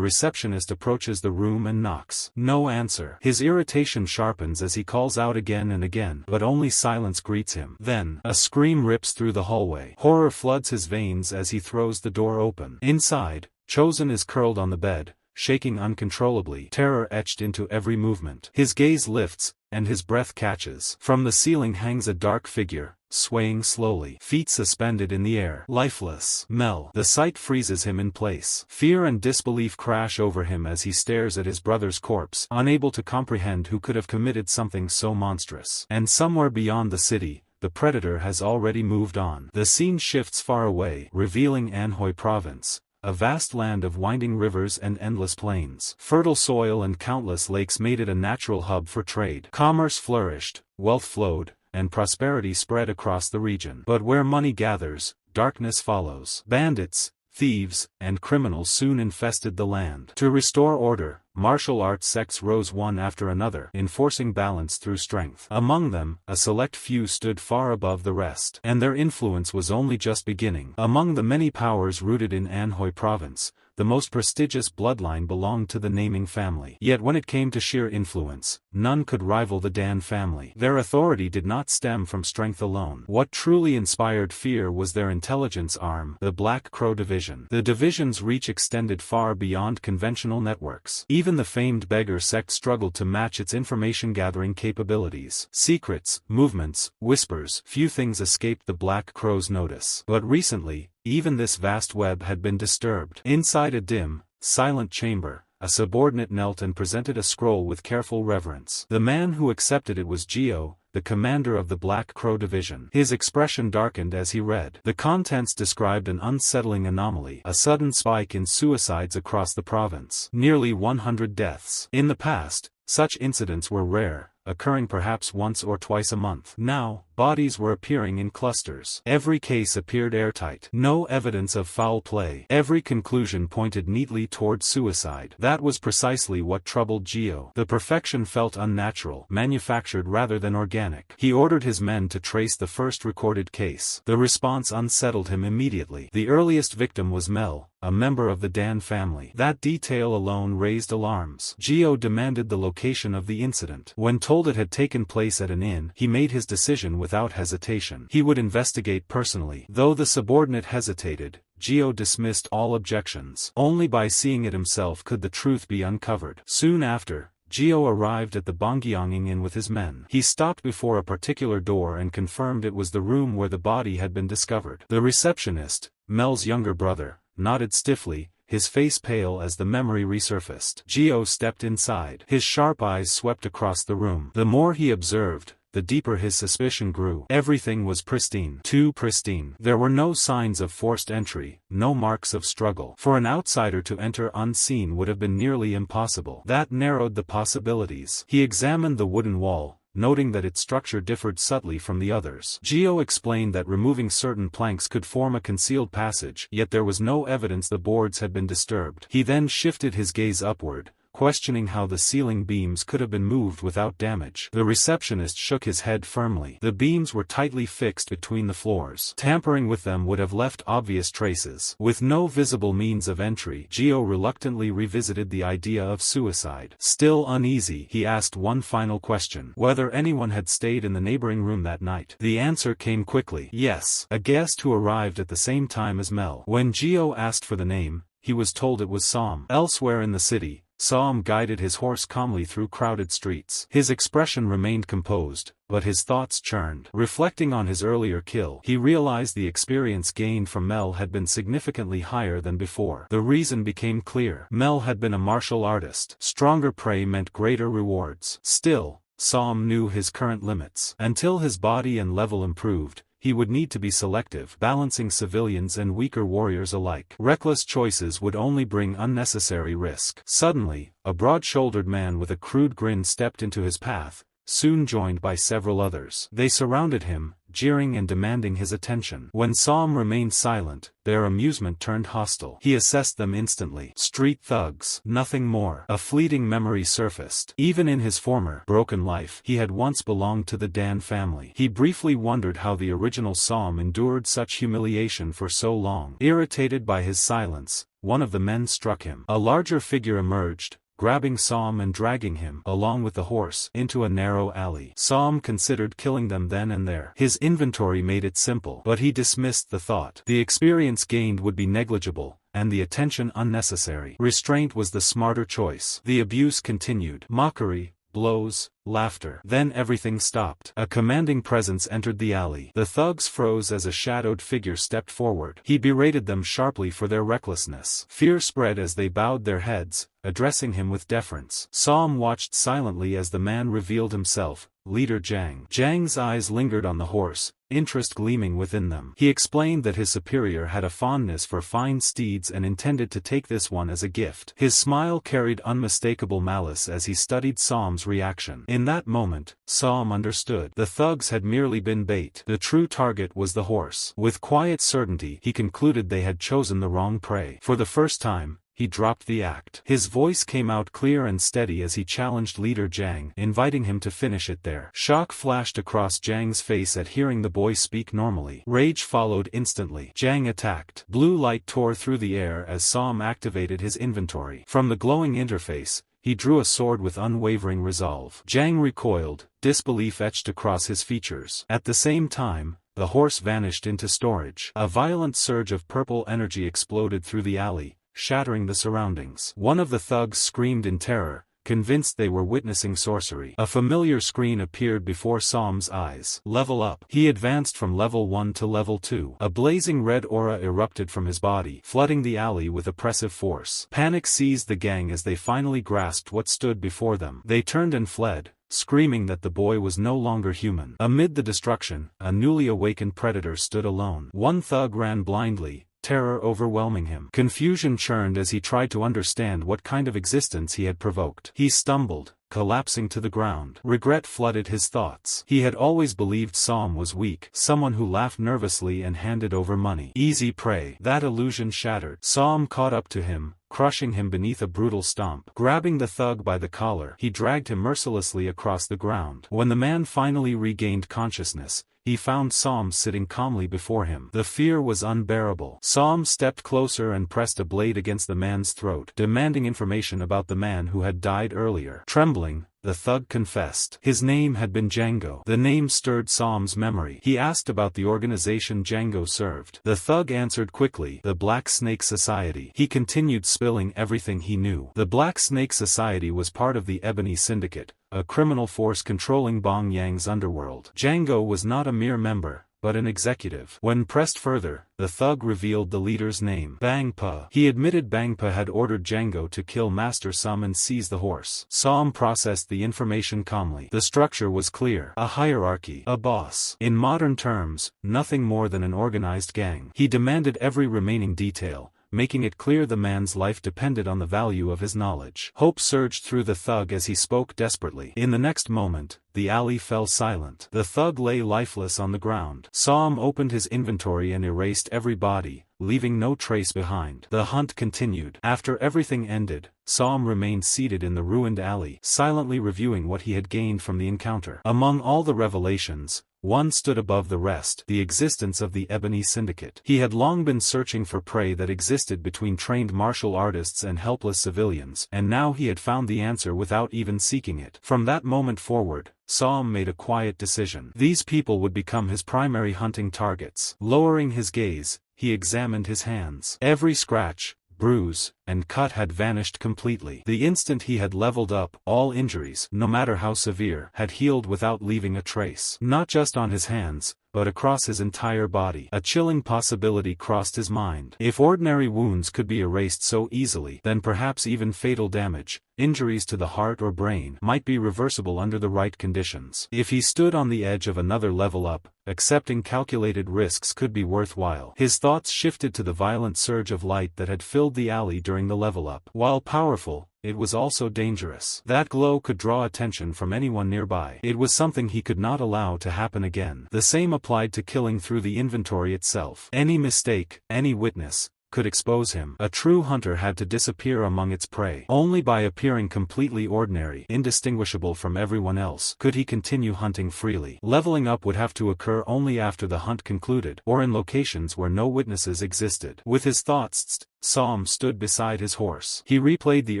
receptionist approaches the room and knocks. No answer. His irritation sharpens as he calls out again and again, but only silence greets him. Then, a scream rips through the hallway. Horror floods his veins as he throws the door open. Inside, Chosen is curled on the bed, shaking uncontrollably, terror etched into every movement. His gaze lifts, and his breath catches. From the ceiling hangs a dark figure, swaying slowly, feet suspended in the air. Lifeless. Mel. The sight freezes him in place. Fear and disbelief crash over him as he stares at his brother's corpse, unable to comprehend who could have committed something so monstrous. And somewhere beyond the city, the predator has already moved on. The scene shifts far away, revealing Anhui Province, a vast land of winding rivers and endless plains. Fertile soil and countless lakes made it a natural hub for trade. Commerce flourished, wealth flowed, and prosperity spread across the region. But where money gathers, darkness follows. Bandits, thieves, and criminals soon infested the land. To restore order, martial arts sects rose one after another, enforcing balance through strength. Among them, a select few stood far above the rest, and their influence was only just beginning. Among the many powers rooted in Anhui Province, the most prestigious bloodline belonged to the Naming family. Yet when it came to sheer influence, none could rival the Dan family. Their authority did not stem from strength alone. What truly inspired fear was their intelligence arm, the Black Crow Division. The division's reach extended far beyond conventional networks. Even the famed beggar sect struggled to match its information-gathering capabilities. Secrets, movements, whispers, few things escaped the Black Crow's notice. But recently, even this vast web had been disturbed. Inside a dim, silent chamber, a subordinate knelt and presented a scroll with careful reverence. The man who accepted it was Geo, the commander of the Black Crow Division. His expression darkened as he read. The contents described an unsettling anomaly, a sudden spike in suicides across the province. Nearly 100 deaths. In the past, such incidents were rare, occurring perhaps once or twice a month. Now, bodies were appearing in clusters. Every case appeared airtight. No evidence of foul play. Every conclusion pointed neatly toward suicide. That was precisely what troubled Geo. The perfection felt unnatural, manufactured rather than organic. He ordered his men to trace the first recorded case. The response unsettled him immediately. The earliest victim was Mel, a member of the Dan family. That detail alone raised alarms. Geo demanded the location of the incident. When told it had taken place at an inn, he made his decision without hesitation. He would investigate personally. Though the subordinate hesitated, Geo dismissed all objections. Only by seeing it himself could the truth be uncovered. Soon after, Geo arrived at the Bonggyonging Inn with his men. He stopped before a particular door and confirmed it was the room where the body had been discovered. The receptionist, Mel's younger brother, nodded stiffly, his face pale as the memory resurfaced. Geo stepped inside. His sharp eyes swept across the room. The more he observed, the deeper his suspicion grew. Everything was pristine. Too pristine. There were no signs of forced entry, no marks of struggle. For an outsider to enter unseen would have been nearly impossible. That narrowed the possibilities. He examined the wooden wall, noting that its structure differed subtly from the others. Geo explained that removing certain planks could form a concealed passage, yet there was no evidence the boards had been disturbed. He then shifted his gaze upward, questioning how the ceiling beams could have been moved without damage. The receptionist shook his head firmly. The beams were tightly fixed between the floors. Tampering with them would have left obvious traces. With no visible means of entry, Geo reluctantly revisited the idea of suicide. Still uneasy, he asked one final question: whether anyone had stayed in the neighboring room that night. The answer came quickly: yes. A guest who arrived at the same time as Mel. When Geo asked for the name, he was told it was Som. Elsewhere in the city, Som guided his horse calmly through crowded streets. His expression remained composed, but his thoughts churned. Reflecting on his earlier kill, he realized the experience gained from Mel had been significantly higher than before. The reason became clear. Mel had been a martial artist. Stronger prey meant greater rewards. Still, Som knew his current limits. Until his body and level improved, he would need to be selective, balancing civilians and weaker warriors alike. Reckless choices would only bring unnecessary risk. Suddenly, a broad-shouldered man with a crude grin stepped into his path, soon joined by several others. They surrounded him, jeering and demanding his attention. When Som remained silent, their amusement turned hostile. He assessed them instantly. Street thugs. Nothing more. A fleeting memory surfaced. Even in his former, broken life, he had once belonged to the Dan family. He briefly wondered how the original Som endured such humiliation for so long. Irritated by his silence, one of the men struck him. A larger figure emerged, grabbing Som and dragging him, along with the horse, into a narrow alley. Som considered killing them then and there. His inventory made it simple, but he dismissed the thought. The experience gained would be negligible, and the attention unnecessary. Restraint was the smarter choice. The abuse continued. Mockery, blows, laughter. Then everything stopped. A commanding presence entered the alley. The thugs froze as a shadowed figure stepped forward. He berated them sharply for their recklessness. Fear spread as they bowed their heads, addressing him with deference. Som watched silently as the man revealed himself, Leader Jang. Jang's eyes lingered on the horse, interest gleaming within them. He explained that his superior had a fondness for fine steeds and intended to take this one as a gift. His smile carried unmistakable malice as he studied Som's reaction. In that moment, Som understood. The thugs had merely been bait. The true target was the horse. With quiet certainty, he concluded they had chosen the wrong prey. For the first time, he dropped the act. His voice came out clear and steady as he challenged Leader Jang, inviting him to finish it there. Shock flashed across Jang's face at hearing the boy speak normally. Rage followed instantly. Jang attacked. Blue light tore through the air as Som activated his inventory. From the glowing interface, he drew a sword with unwavering resolve. Jang recoiled, disbelief etched across his features. At the same time, the horse vanished into storage. A violent surge of purple energy exploded through the alley, shattering the surroundings. One of the thugs screamed in terror, convinced they were witnessing sorcery. A familiar screen appeared before Som's eyes. Level up. He advanced from level 1 to level 2. A blazing red aura erupted from his body, flooding the alley with oppressive force. Panic seized the gang as they finally grasped what stood before them. They turned and fled, screaming that the boy was no longer human. Amid the destruction, a newly awakened predator stood alone. One thug ran blindly, terror overwhelming him. Confusion churned as he tried to understand what kind of existence he had provoked. He stumbled, collapsing to the ground. Regret flooded his thoughts. He had always believed Som was weak, someone who laughed nervously and handed over money. Easy prey. That illusion shattered. Som caught up to him, crushing him beneath a brutal stomp. Grabbing the thug by the collar, he dragged him mercilessly across the ground. When the man finally regained consciousness, he found Som sitting calmly before him. The fear was unbearable. Som stepped closer and pressed a blade against the man's throat, demanding information about the man who had died earlier. Trembling, the thug confessed. His name had been Django. The name stirred Som's memory. He asked about the organization Django served. The thug answered quickly, the Black Snake Society. He continued spilling everything he knew. The Black Snake Society was part of the Ebony Syndicate, a criminal force controlling Bong Yang's underworld. Django was not a mere member, but an executive. When pressed further, the thug revealed the leader's name. Bangpa. He admitted Bangpa had ordered Django to kill Master Som and seize the horse. Som processed the information calmly. The structure was clear. A hierarchy. A boss. In modern terms, nothing more than an organized gang. He demanded every remaining detail, making it clear the man's life depended on the value of his knowledge. Hope surged through the thug as he spoke desperately. In the next moment, the alley fell silent. The thug lay lifeless on the ground. Som opened his inventory and erased every body, leaving no trace behind. The hunt continued. After everything ended, Som remained seated in the ruined alley, silently reviewing what he had gained from the encounter. Among all the revelations, one stood above the rest: the existence of the Ebony Syndicate. He had long been searching for prey that existed between trained martial artists and helpless civilians, and now he had found the answer without even seeking it. From that moment forward, Som made a quiet decision. These people would become his primary hunting targets. Lowering his gaze, he examined his hands. Every scratch, bruise, and cut had vanished completely. The instant he had leveled up, all injuries, no matter how severe, had healed without leaving a trace. Not just on his hands, but across his entire body. A chilling possibility crossed his mind. If ordinary wounds could be erased so easily, then perhaps even fatal damage, injuries to the heart or brain, might be reversible under the right conditions. If he stood on the edge of another level up, accepting calculated risks could be worthwhile. His thoughts shifted to the violent surge of light that had filled the alley during the level up. While powerful, it was also dangerous. That glow could draw attention from anyone nearby. It was something he could not allow to happen again. The same applied to killing through the inventory itself. Any mistake, any witness, could expose him. A true hunter had to disappear among its prey. Only by appearing completely ordinary, indistinguishable from everyone else, could he continue hunting freely. Leveling up would have to occur only after the hunt concluded, or in locations where no witnesses existed. With his thoughts, Som stood beside his horse. He replayed the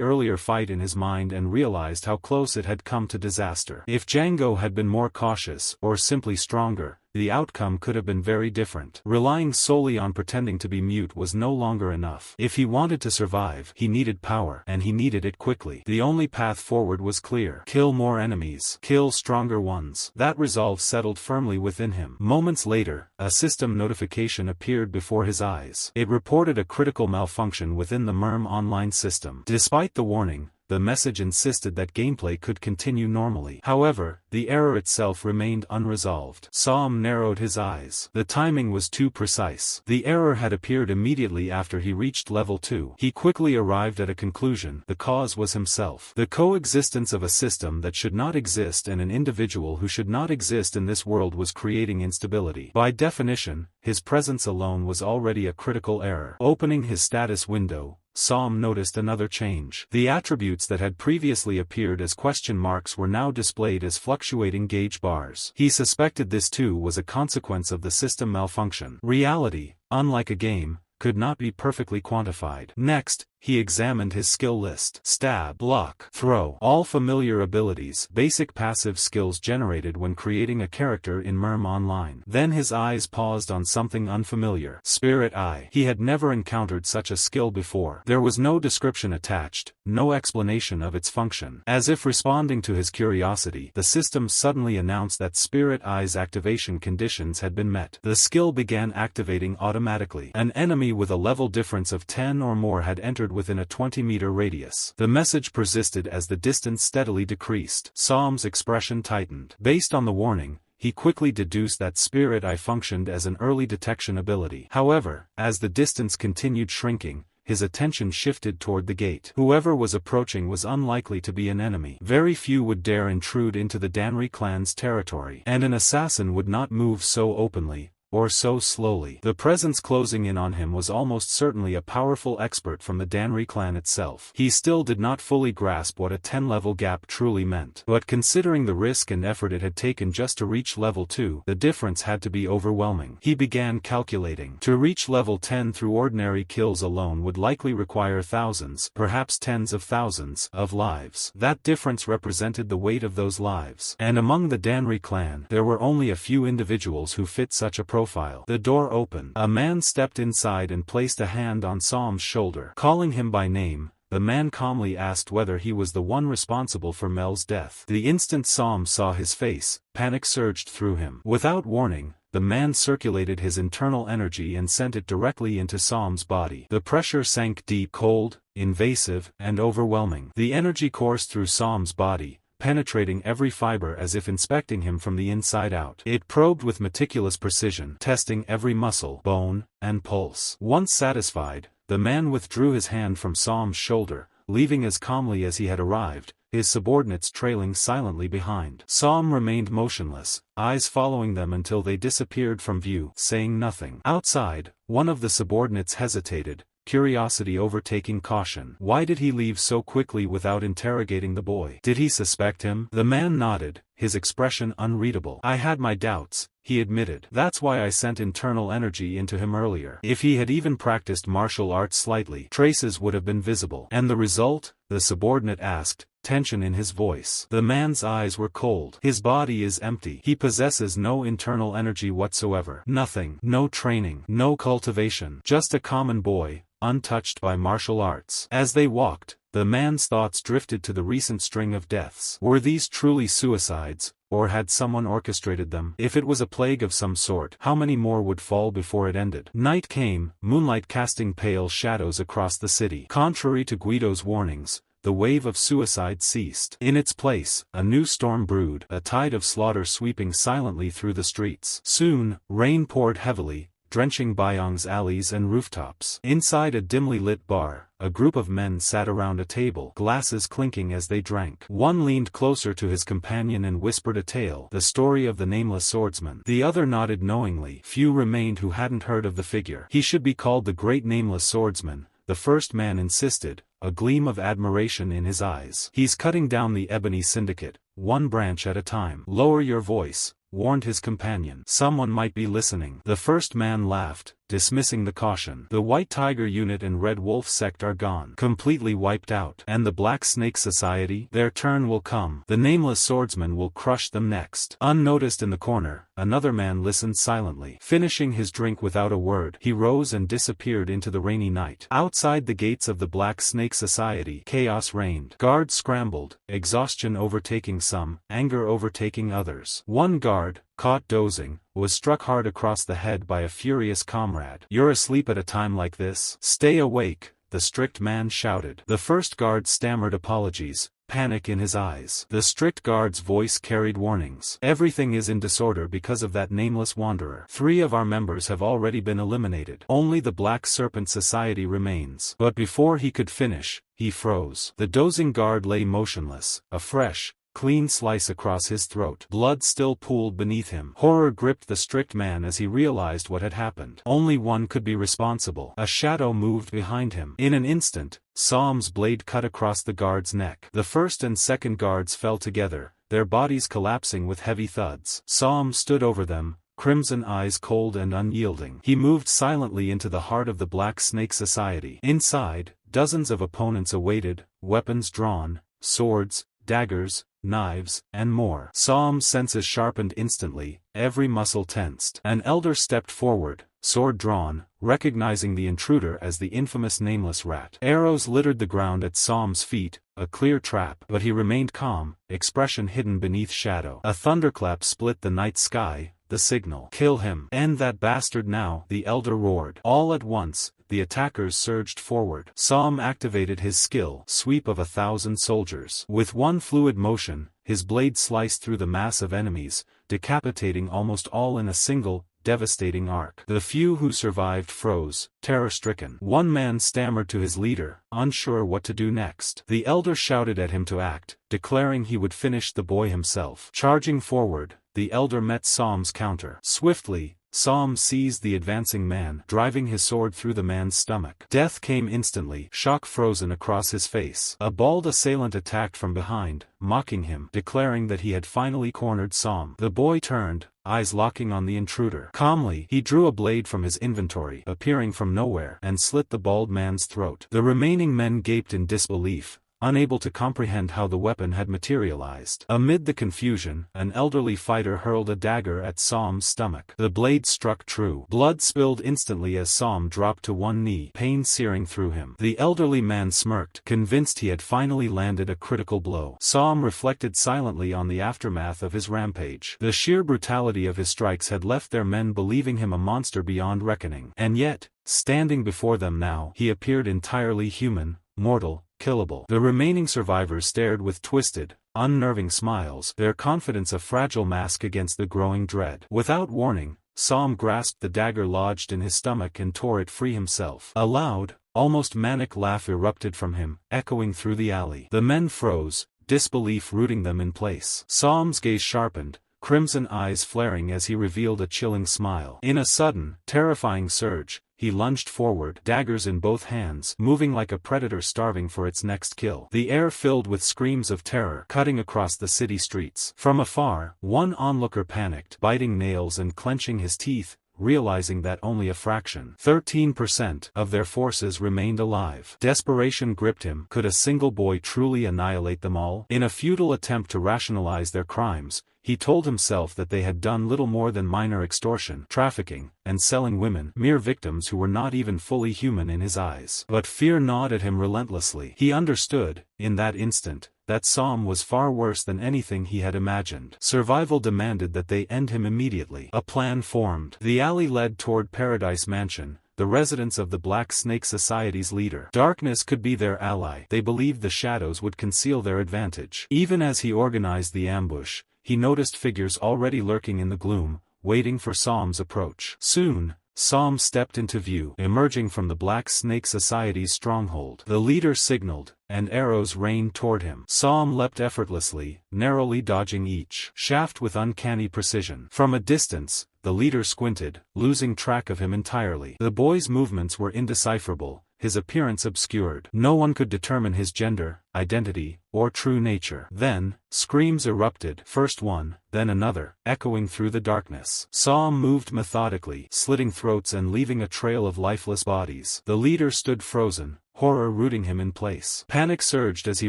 earlier fight in his mind and realized how close it had come to disaster. If Django had been more cautious, or simply stronger, the outcome could have been very different. Relying solely on pretending to be mute was no longer enough. If he wanted to survive, he needed power, and he needed it quickly. The only path forward was clear. Kill more enemies. Kill stronger ones. That resolve settled firmly within him. Moments later, a system notification appeared before his eyes. It reported a critical malfunction within the Murim online system. Despite the warning, the message insisted that gameplay could continue normally. However, the error itself remained unresolved. Som narrowed his eyes. The timing was too precise. The error had appeared immediately after he reached level 2. He quickly arrived at a conclusion. The cause was himself. The coexistence of a system that should not exist and an individual who should not exist in this world was creating instability. By definition, his presence alone was already a critical error. Opening his status window, Som noticed another change. The attributes that had previously appeared as question marks were now displayed as fluctuating gauge bars. He suspected this too was a consequence of the system malfunction. Reality, unlike a game, could not be perfectly quantified. Next, he examined his skill list. Stab, block, throw. All familiar abilities, basic passive skills generated when creating a character in Murim Online. Then his eyes paused on something unfamiliar. Spirit Eye. He had never encountered such a skill before. There was no description attached, no explanation of its function. As if responding to his curiosity, the system suddenly announced that Spirit Eye's activation conditions had been met. The skill began activating automatically. An enemy with a level difference of 10 or more had entered within a 20-meter radius. The message persisted as the distance steadily decreased. Som's expression tightened. Based on the warning, he quickly deduced that Spirit Eye functioned as an early detection ability. However, as the distance continued shrinking, his attention shifted toward the gate. Whoever was approaching was unlikely to be an enemy. Very few would dare intrude into the Danri clan's territory, and an assassin would not move so openly, or so slowly. The presence closing in on him was almost certainly a powerful expert from the Danri clan itself. He still did not fully grasp what a 10-level gap truly meant. But considering the risk and effort it had taken just to reach level 2, the difference had to be overwhelming. He began calculating. To reach level 10 through ordinary kills alone would likely require thousands, perhaps tens of thousands, of lives. That difference represented the weight of those lives. And among the Danri clan, there were only a few individuals who fit such a profile. The door opened. A man stepped inside and placed a hand on Som's shoulder. Calling him by name, the man calmly asked whether he was the one responsible for Mel's death. The instant Som saw his face, panic surged through him. Without warning, the man circulated his internal energy and sent it directly into Som's body. The pressure sank deep, cold, invasive, and overwhelming. The energy coursed through Som's body, penetrating every fiber as if inspecting him from the inside out. It probed with meticulous precision, testing every muscle, bone, and pulse. Once satisfied, the man withdrew his hand from Som's shoulder, leaving as calmly as he had arrived, his subordinates trailing silently behind. Som remained motionless, eyes following them until they disappeared from view, saying nothing. Outside, one of the subordinates hesitated, curiosity overtaking caution. Why did he leave so quickly without interrogating the boy? Did he suspect him? The man nodded, his expression unreadable. I had my doubts, he admitted. That's why I sent internal energy into him earlier. If he had even practiced martial arts slightly, traces would have been visible. And the result? The subordinate asked, tension in his voice. The man's eyes were cold. His body is empty. He possesses no internal energy whatsoever. Nothing. No training. No cultivation. Just a common boy, untouched by martial arts. As they walked, the man's thoughts drifted to the recent string of deaths. Were these truly suicides, or had someone orchestrated them? If it was a plague of some sort, how many more would fall before it ended? Night came, moonlight casting pale shadows across the city. Contrary to Guido's warnings, the wave of suicide ceased. In its place, a new storm brewed, a tide of slaughter sweeping silently through the streets. Soon, rain poured heavily, drenching Byong's alleys and rooftops. Inside a dimly lit bar, a group of men sat around a table, glasses clinking as they drank. One leaned closer to his companion and whispered a tale, the story of the nameless swordsman. The other nodded knowingly. Few remained who hadn't heard of the figure. He should be called the great nameless swordsman, the first man insisted, a gleam of admiration in his eyes. He's cutting down the ebony syndicate, one branch at a time. Lower your voice, warned his companion. Someone might be listening. The first man laughed, dismissing the caution. The White Tiger Unit and Red Wolf sect are gone. Completely wiped out. And the Black Snake Society? Their turn will come. The nameless swordsman will crush them next. Unnoticed in the corner, another man listened silently. Finishing his drink without a word, he rose and disappeared into the rainy night. Outside the gates of the Black Snake Society, chaos reigned. Guards scrambled, exhaustion overtaking some, anger overtaking others. One guard, caught dozing, was struck hard across the head by a furious comrade. "You're asleep at a time like this? Stay awake," the strict man shouted. The first guard stammered apologies, panic in his eyes. The strict guard's voice carried warnings. "Everything is in disorder because of that nameless wanderer. 3 of our members have already been eliminated. Only the Black Serpent Society remains." But before he could finish, he froze. The dozing guard lay motionless, a fresh, clean slice across his throat. Blood still pooled beneath him. Horror gripped the strict man as he realized what had happened. Only one could be responsible. A shadow moved behind him. In an instant, Som's blade cut across the guard's neck. The first and second guards fell together, their bodies collapsing with heavy thuds. Som stood over them, crimson eyes cold and unyielding. He moved silently into the heart of the Black Snake Society. Inside, dozens of opponents awaited, weapons drawn, swords, daggers, knives, and more. Som's senses sharpened instantly, every muscle tensed. An elder stepped forward, sword drawn, recognizing the intruder as the infamous nameless rat. Arrows littered the ground at Som's feet, a clear trap. But he remained calm, expression hidden beneath shadow. A thunderclap split the night sky, the signal. "Kill him. End that bastard now," the elder roared. All at once, the attackers surged forward. Som activated his skill, sweep of 1,000 soldiers. With one fluid motion, his blade sliced through the mass of enemies, decapitating almost all in a single, devastating arc. The few who survived froze, terror-stricken. One man stammered to his leader, unsure what to do next. The elder shouted at him to act, declaring he would finish the boy himself. Charging forward, the elder met Som's counter. Swiftly, Som seized the advancing man, driving his sword through the man's stomach. Death came instantly, shock frozen across his face. A bald assailant attacked from behind, mocking him, declaring that he had finally cornered Som. The boy turned, eyes locking on the intruder. Calmly, he drew a blade from his inventory, appearing from nowhere, and slit the bald man's throat. The remaining men gaped in disbelief, unable to comprehend how the weapon had materialized. Amid the confusion, an elderly fighter hurled a dagger at Som's stomach. The blade struck true. Blood spilled instantly as Som dropped to one knee, pain searing through him. The elderly man smirked, convinced he had finally landed a critical blow. Som reflected silently on the aftermath of his rampage. The sheer brutality of his strikes had left their men believing him a monster beyond reckoning. And yet, standing before them now, he appeared entirely human, mortal, killable. The remaining survivors stared with twisted, unnerving smiles, their confidence a fragile mask against the growing dread. Without warning, Som grasped the dagger lodged in his stomach and tore it free himself. A loud, almost manic laugh erupted from him, echoing through the alley. The men froze, disbelief rooting them in place. Som's gaze sharpened, crimson eyes flaring as he revealed a chilling smile. In a sudden, terrifying surge, he lunged forward, daggers in both hands, moving like a predator starving for its next kill. The air filled with screams of terror, cutting across the city streets. From afar, one onlooker panicked, biting nails and clenching his teeth, realizing that only a fraction, 13%, of their forces remained alive. Desperation gripped him. Could a single boy truly annihilate them all? In a futile attempt to rationalize their crimes, he told himself that they had done little more than minor extortion, trafficking, and selling women, mere victims who were not even fully human in his eyes. But fear gnawed at him relentlessly. He understood, in that instant, that Som was far worse than anything he had imagined. Survival demanded that they end him immediately. A plan formed. The alley led toward Paradise Mansion, the residence of the Black Snake Society's leader. Darkness could be their ally. They believed the shadows would conceal their advantage. Even as he organized the ambush, he noticed figures already lurking in the gloom, waiting for Som's approach. Soon, Som stepped into view, emerging from the Black Snake Society's stronghold. The leader signaled, and arrows rained toward him. Som leapt effortlessly, narrowly dodging each shaft with uncanny precision. From a distance, the leader squinted, losing track of him entirely. The boy's movements were indecipherable, his appearance obscured. No one could determine his gender, identity, or true nature. Then, screams erupted, first one, then another, echoing through the darkness. Som moved methodically, slitting throats and leaving a trail of lifeless bodies. The leader stood frozen, horror rooting him in place. Panic surged as he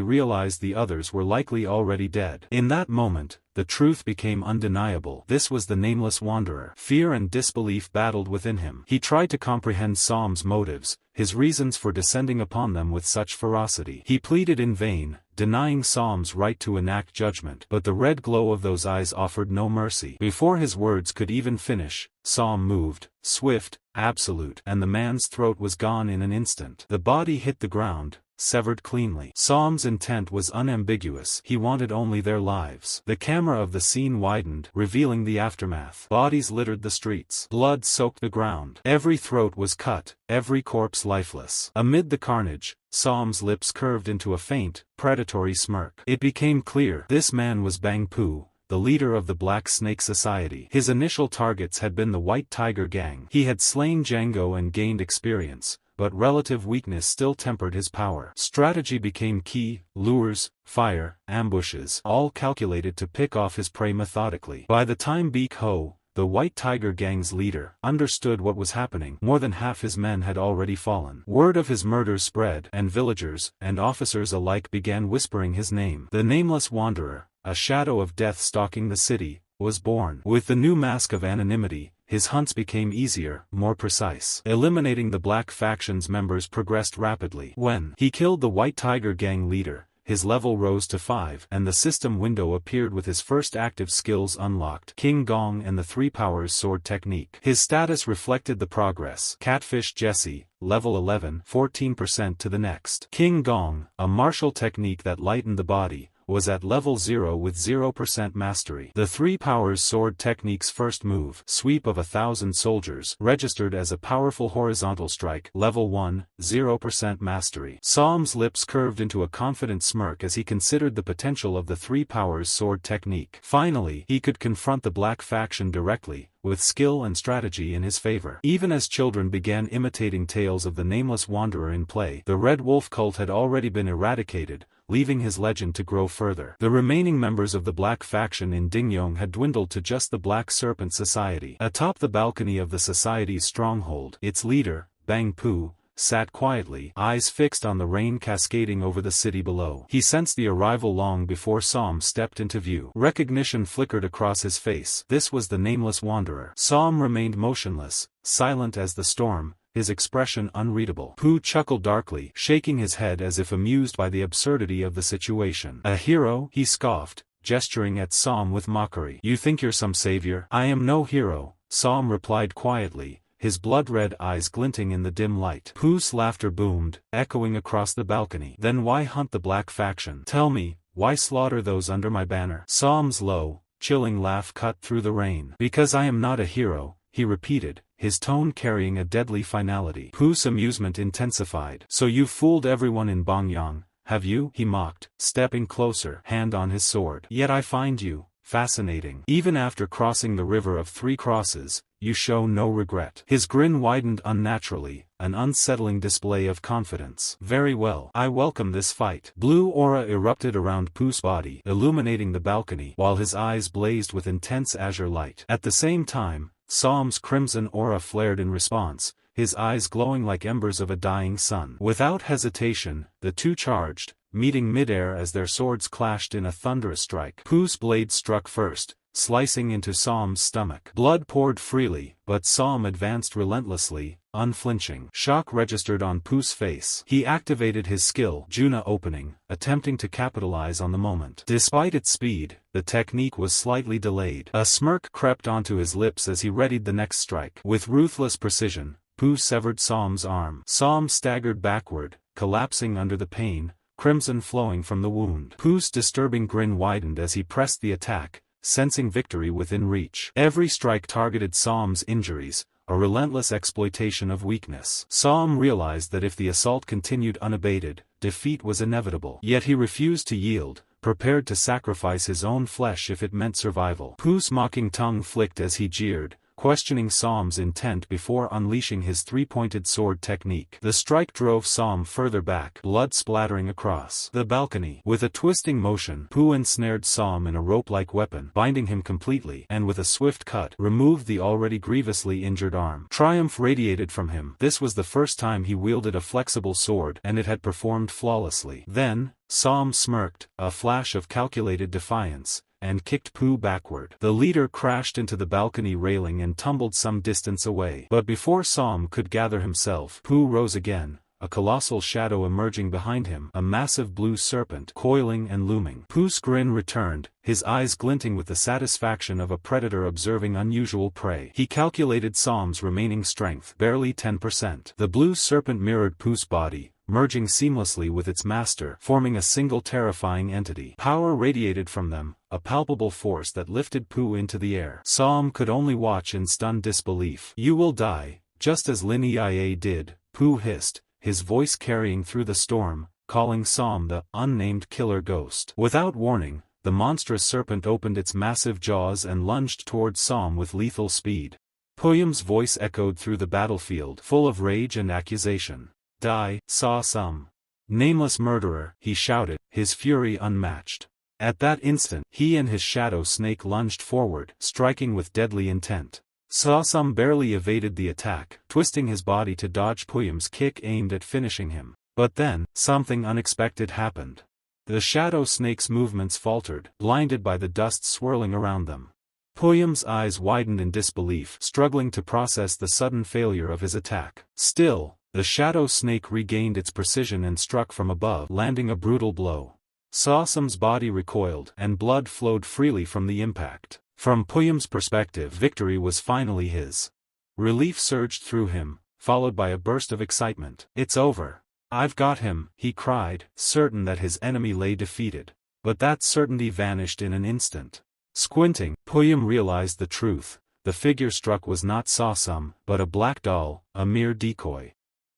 realized the others were likely already dead. In that moment, the truth became undeniable. This was the Nameless Wanderer. Fear and disbelief battled within him. He tried to comprehend Som's motives, his reasons for descending upon them with such ferocity. He pleaded in vain, denying Som's right to enact judgment. But the red glow of those eyes offered no mercy. Before his words could even finish, Som moved, swift, absolute, and the man's throat was gone in an instant. The body hit the ground, severed cleanly. Som's intent was unambiguous. He wanted only their lives. The camera of the scene widened, revealing the aftermath. Bodies littered the streets. Blood soaked the ground. Every throat was cut, every corpse lifeless. Amid the carnage, Som's lips curved into a faint, predatory smirk. It became clear this man was Bang Pu, the leader of the Black Snake Society. His initial targets had been the White Tiger Gang. He had slain Django and gained experience, but relative weakness still tempered his power. Strategy became key, lures, fire, ambushes, all calculated to pick off his prey methodically. By the time Beek Ho, the White Tiger Gang's leader, understood what was happening, more than half his men had already fallen. Word of his murders spread, and villagers and officers alike began whispering his name. The Nameless Wanderer, a shadow of death stalking the city, was born. With the new mask of anonymity, his hunts became easier, more precise. Eliminating the Black Faction's members progressed rapidly. When he killed the White Tiger Gang leader, his level rose to 5, and the system window appeared with his first active skills unlocked: King Gong and the Three Powers Sword Technique. His status reflected the progress. Catfish Jesse, level 11, 14% to the next. King Gong, a martial technique that lightened the body, was at level 0 with 0% mastery. The Three Powers Sword Technique's first move, Sweep of 1,000 Soldiers, registered as a powerful horizontal strike, level 1, 0% mastery. Som's lips curved into a confident smirk as he considered the potential of the Three Powers Sword Technique. Finally, he could confront the Black Faction directly, with skill and strategy in his favor. Even as children began imitating tales of the Nameless Wanderer in play, the Red Wolf cult had already been eradicated, leaving his legend to grow further. The remaining members of the Black Faction in Dingyong had dwindled to just the Black Serpent Society. Atop the balcony of the society's stronghold, its leader, Bang Pu, sat quietly, eyes fixed on the rain cascading over the city below. He sensed the arrival long before Som stepped into view. Recognition flickered across his face. This was the Nameless Wanderer. Som remained motionless, silent as the storm, his expression unreadable. Pu chuckled darkly, shaking his head as if amused by the absurdity of the situation. "A hero?" he scoffed, gesturing at Som with mockery. "You think you're some savior?" "I am no hero," Som replied quietly, his blood-red eyes glinting in the dim light. Pu's laughter boomed, echoing across the balcony. "Then why hunt the Black Faction? Tell me, why slaughter those under my banner?" Som's low, chilling laugh cut through the rain. "Because I am not a hero," he repeated, his tone carrying a deadly finality. Pu's amusement intensified. "So you've fooled everyone in Bongyang, have you?" he mocked, stepping closer, hand on his sword. "Yet I find you fascinating. Even after crossing the River of Three Crosses, you show no regret." His grin widened unnaturally, an unsettling display of confidence. "Very well. I welcome this fight." Blue aura erupted around Pu's body, illuminating the balcony, while his eyes blazed with intense azure light. At the same time, Psalm's crimson aura flared in response, his eyes glowing like embers of a dying sun. Without hesitation, the two charged, meeting midair as their swords clashed in a thunderous strike. Pu's blade struck first, slicing into Psalm's stomach. Blood poured freely, but Psalm advanced relentlessly, unflinching. Shock registered on Pu's face. He activated his skill, Juna opening, attempting to capitalize on the moment. Despite its speed, the technique was slightly delayed. A smirk crept onto his lips as he readied the next strike. With ruthless precision, Pu severed Psalm's arm. Psalm staggered backward, collapsing under the pain, crimson flowing from the wound. Pu's disturbing grin widened as he pressed the attack, sensing victory within reach. Every strike targeted Psalm's injuries, a relentless exploitation of weakness. Psalm realized that if the assault continued unabated, defeat was inevitable. Yet he refused to yield, prepared to sacrifice his own flesh if it meant survival. Pu's mocking tongue flicked as he jeered, questioning Psalm's intent before unleashing his three-pointed sword technique. The strike drove Psalm further back, blood splattering across the balcony. With a twisting motion, Pu ensnared Psalm in a rope-like weapon, binding him completely, and with a swift cut, removed the already grievously injured arm. Triumph radiated from him. This was the first time he wielded a flexible sword, and it had performed flawlessly. Then, Psalm smirked, a flash of calculated defiance, and kicked Pu backward. The leader crashed into the balcony railing and tumbled some distance away. But before Psalm could gather himself, Pu rose again, a colossal shadow emerging behind him, a massive blue serpent coiling and looming. Pu's grin returned, his eyes glinting with the satisfaction of a predator observing unusual prey. He calculated Psalm's remaining strength, barely 10%. The blue serpent mirrored Pu's body, merging seamlessly with its master, forming a single terrifying entity. Power radiated from them, a palpable force that lifted Pu into the air. Psalm could only watch in stunned disbelief. "You will die, just as Lin Ia did," Pu hissed, his voice carrying through the storm, calling Psalm the unnamed killer ghost. Without warning, the monstrous serpent opened its massive jaws and lunged toward Psalm with lethal speed. Puyum's voice echoed through the battlefield, full of rage and accusation. "Die, Some. Nameless murderer," he shouted, his fury unmatched. At that instant, he and his shadow snake lunged forward, striking with deadly intent. Some barely evaded the attack, twisting his body to dodge Puyum's kick aimed at finishing him. But then, something unexpected happened. The shadow snake's movements faltered, blinded by the dust swirling around them. Puyum's eyes widened in disbelief, struggling to process the sudden failure of his attack. Still, the shadow snake regained its precision and struck from above, landing a brutal blow. Sosam's body recoiled, and blood flowed freely from the impact. From Puyum's perspective, victory was finally his. Relief surged through him, followed by a burst of excitement. "It's over. I've got him," he cried, certain that his enemy lay defeated. But that certainty vanished in an instant. Squinting, Puyum realized the truth. The figure struck was not Sosam, but a black doll, a mere decoy.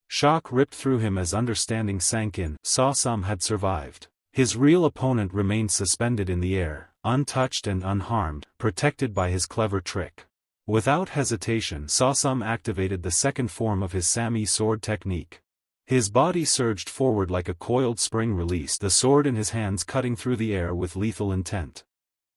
Shock ripped through him as understanding sank in. Sosam had survived. His real opponent remained suspended in the air, untouched and unharmed, protected by his clever trick. Without hesitation, Sosam activated the second form of his Sami sword technique. His body surged forward like a coiled spring released, the sword in his hands cutting through the air with lethal intent.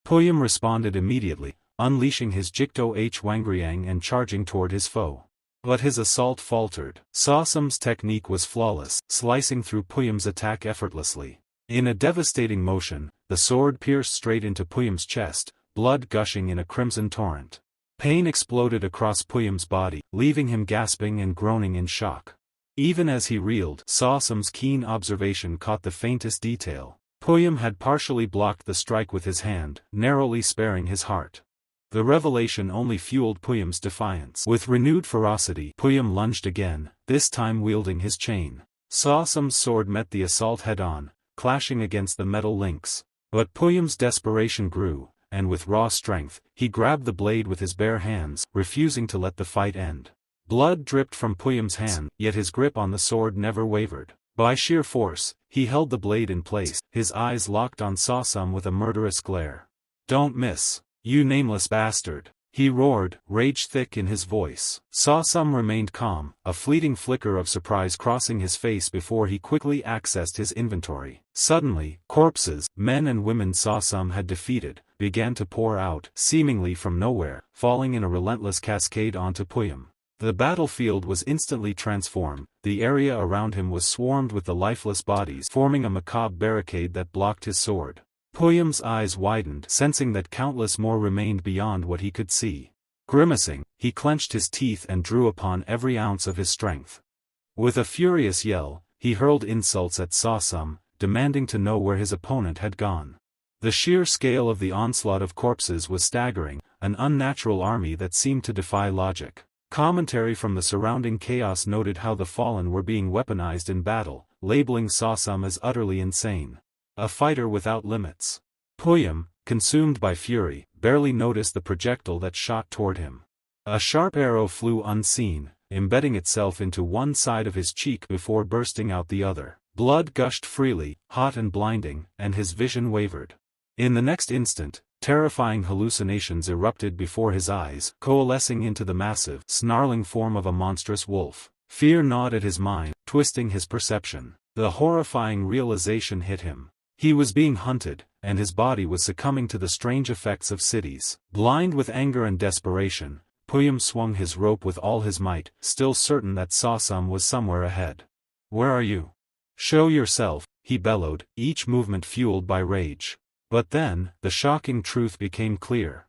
Puyum responded immediately, unleashing his Jikto H Wangriang and charging toward his foe. But his assault faltered. Sosam's technique was flawless, slicing through Puyum's attack effortlessly. In a devastating motion, the sword pierced straight into Puyum's chest, blood gushing in a crimson torrent. Pain exploded across Puyum's body, leaving him gasping and groaning in shock. Even as he reeled, Sosam's keen observation caught the faintest detail. Puyum had partially blocked the strike with his hand, narrowly sparing his heart. The revelation only fueled Puyum's defiance. With renewed ferocity, Puyum lunged again, this time wielding his chain. Sosam's sword met the assault head-on, clashing against the metal links. But Puyum's desperation grew, and with raw strength, he grabbed the blade with his bare hands, refusing to let the fight end. Blood dripped from Puyum's hand, yet his grip on the sword never wavered. By sheer force, he held the blade in place, his eyes locked on Sosam with a murderous glare. "Don't miss, you nameless bastard," he roared, rage thick in his voice. Sosam remained calm, a fleeting flicker of surprise crossing his face before he quickly accessed his inventory. Suddenly, corpses, men and women Sosam had defeated, began to pour out, seemingly from nowhere, falling in a relentless cascade onto Puyum. The battlefield was instantly transformed, the area around him was swarmed with the lifeless bodies, forming a macabre barricade that blocked his sword. Puyum's eyes widened, sensing that countless more remained beyond what he could see. Grimacing, he clenched his teeth and drew upon every ounce of his strength. With a furious yell, he hurled insults at Sawsum, demanding to know where his opponent had gone. The sheer scale of the onslaught of corpses was staggering, an unnatural army that seemed to defy logic. Commentary from the surrounding chaos noted how the fallen were being weaponized in battle, labeling Sawsum as utterly insane. A fighter without limits. Puyum, consumed by fury, barely noticed the projectile that shot toward him. A sharp arrow flew unseen, embedding itself into one side of his cheek before bursting out the other. Blood gushed freely, hot and blinding, and his vision wavered. In the next instant, terrifying hallucinations erupted before his eyes, coalescing into the massive, snarling form of a monstrous wolf. Fear gnawed at his mind, twisting his perception. The horrifying realization hit him. He was being hunted, and his body was succumbing to the strange effects of cities. Blind with anger and desperation, Puyum swung his rope with all his might, still certain that Sawsum was somewhere ahead. "Where are you? Show yourself," he bellowed, each movement fueled by rage. But then, the shocking truth became clear.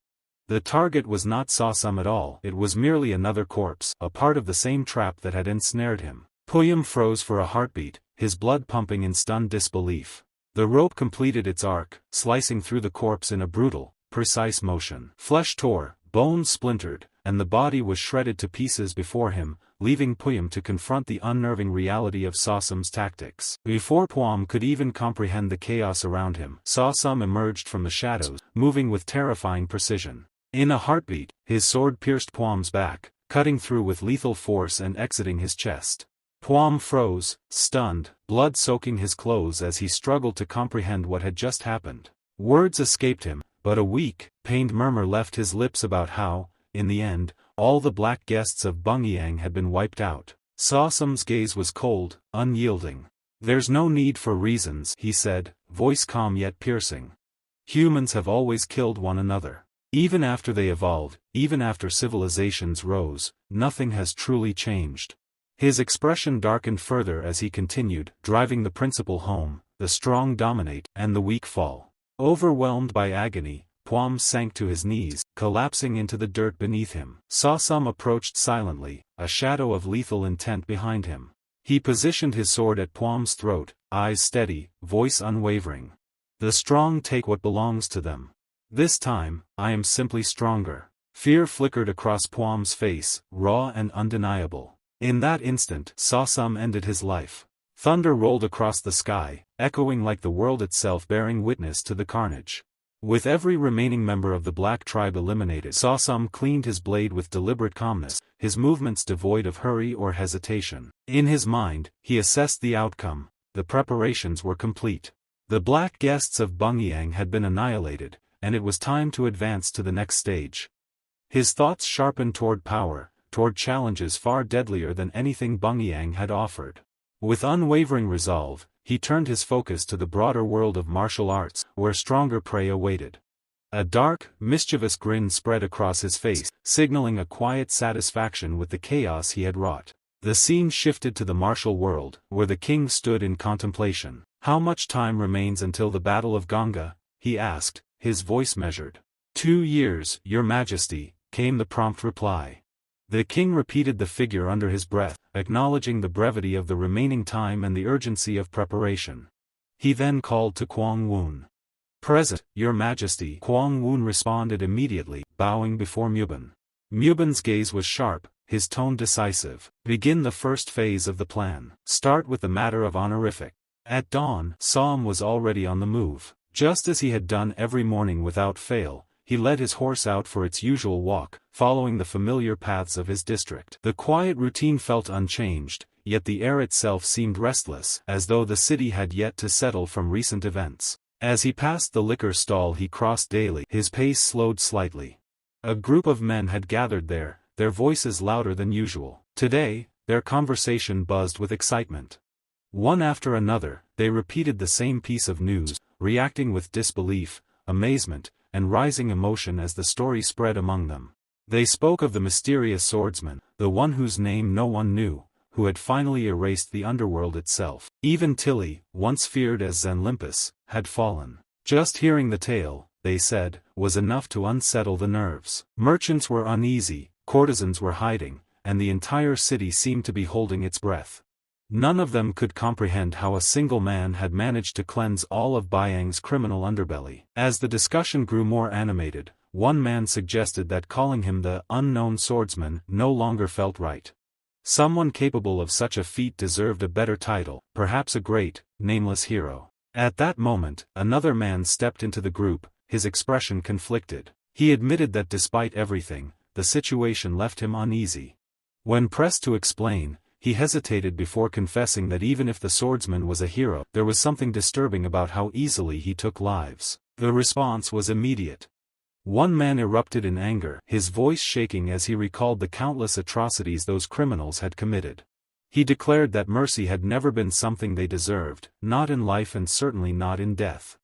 The target was not Sawsum at all, it was merely another corpse, a part of the same trap that had ensnared him. Puyum froze for a heartbeat, his blood pumping in stunned disbelief. The rope completed its arc, slicing through the corpse in a brutal, precise motion. Flesh tore, bones splintered, and the body was shredded to pieces before him, leaving Puyum to confront the unnerving reality of Sawsum's tactics. Before Puyum could even comprehend the chaos around him, Sawsum emerged from the shadows, moving with terrifying precision. In a heartbeat, his sword pierced Puyum's back, cutting through with lethal force and exiting his chest. Puyum froze, stunned, blood soaking his clothes as he struggled to comprehend what had just happened. Words escaped him, but a weak, pained murmur left his lips about how, in the end, all the black guests of Bungyang had been wiped out. Sawsum's gaze was cold, unyielding. "There's no need for reasons," he said, voice calm yet piercing. "Humans have always killed one another. Even after they evolved, even after civilizations rose, nothing has truly changed." His expression darkened further as he continued, driving the principle home: the strong dominate, and the weak fall. Overwhelmed by agony, Puyum sank to his knees, collapsing into the dirt beneath him. Sawsum approached silently, a shadow of lethal intent behind him. He positioned his sword at Puyum's throat, eyes steady, voice unwavering. "The strong take what belongs to them. This time, I am simply stronger." Fear flickered across Puyum's face, raw and undeniable. In that instant, Sawsum ended his life. Thunder rolled across the sky, echoing like the world itself bearing witness to the carnage. With every remaining member of the black tribe eliminated, Sawsum cleaned his blade with deliberate calmness, his movements devoid of hurry or hesitation. In his mind, he assessed the outcome. The preparations were complete. The black guests of Bungyang had been annihilated, and it was time to advance to the next stage. His thoughts sharpened toward power, toward challenges far deadlier than anything Bungyang had offered. With unwavering resolve, he turned his focus to the broader world of martial arts, where stronger prey awaited. A dark, mischievous grin spread across his face, signaling a quiet satisfaction with the chaos he had wrought. The scene shifted to the martial world, where the king stood in contemplation. "How much time remains until the Battle of Ganga?" he asked, his voice measured. 2 years, Your Majesty," came the prompt reply. The king repeated the figure under his breath, acknowledging the brevity of the remaining time and the urgency of preparation. He then called to Kwang Woon. "Present, Your Majesty." Kwang Woon responded immediately, bowing before Mubin. Mubin's gaze was sharp, his tone decisive. "Begin the first phase of the plan. Start with the matter of honorific." At dawn, Sawm was already on the move. Just as he had done every morning without fail, he led his horse out for its usual walk, following the familiar paths of his district. The quiet routine felt unchanged, yet the air itself seemed restless, as though the city had yet to settle from recent events. As he passed the liquor stall he crossed daily, his pace slowed slightly. A group of men had gathered there, their voices louder than usual. Today, their conversation buzzed with excitement. One after another, they repeated the same piece of news, reacting with disbelief, amazement, and rising emotion as the story spread among them. They spoke of the mysterious swordsman, the one whose name no one knew, who had finally erased the underworld itself. Even Tilly, once feared as Zenlimpus, had fallen. Just hearing the tale, they said, was enough to unsettle the nerves. Merchants were uneasy, courtesans were hiding, and the entire city seemed to be holding its breath. None of them could comprehend how a single man had managed to cleanse all of Byang's criminal underbelly. As the discussion grew more animated, one man suggested that calling him the unknown swordsman no longer felt right. Someone capable of such a feat deserved a better title, perhaps a great, nameless hero. At that moment, another man stepped into the group, his expression conflicted. He admitted that despite everything, the situation left him uneasy. When pressed to explain, he hesitated before confessing that even if the swordsman was a hero, there was something disturbing about how easily he took lives. The response was immediate. One man erupted in anger, his voice shaking as he recalled the countless atrocities those criminals had committed. He declared that mercy had never been something they deserved, not in life and certainly not in death.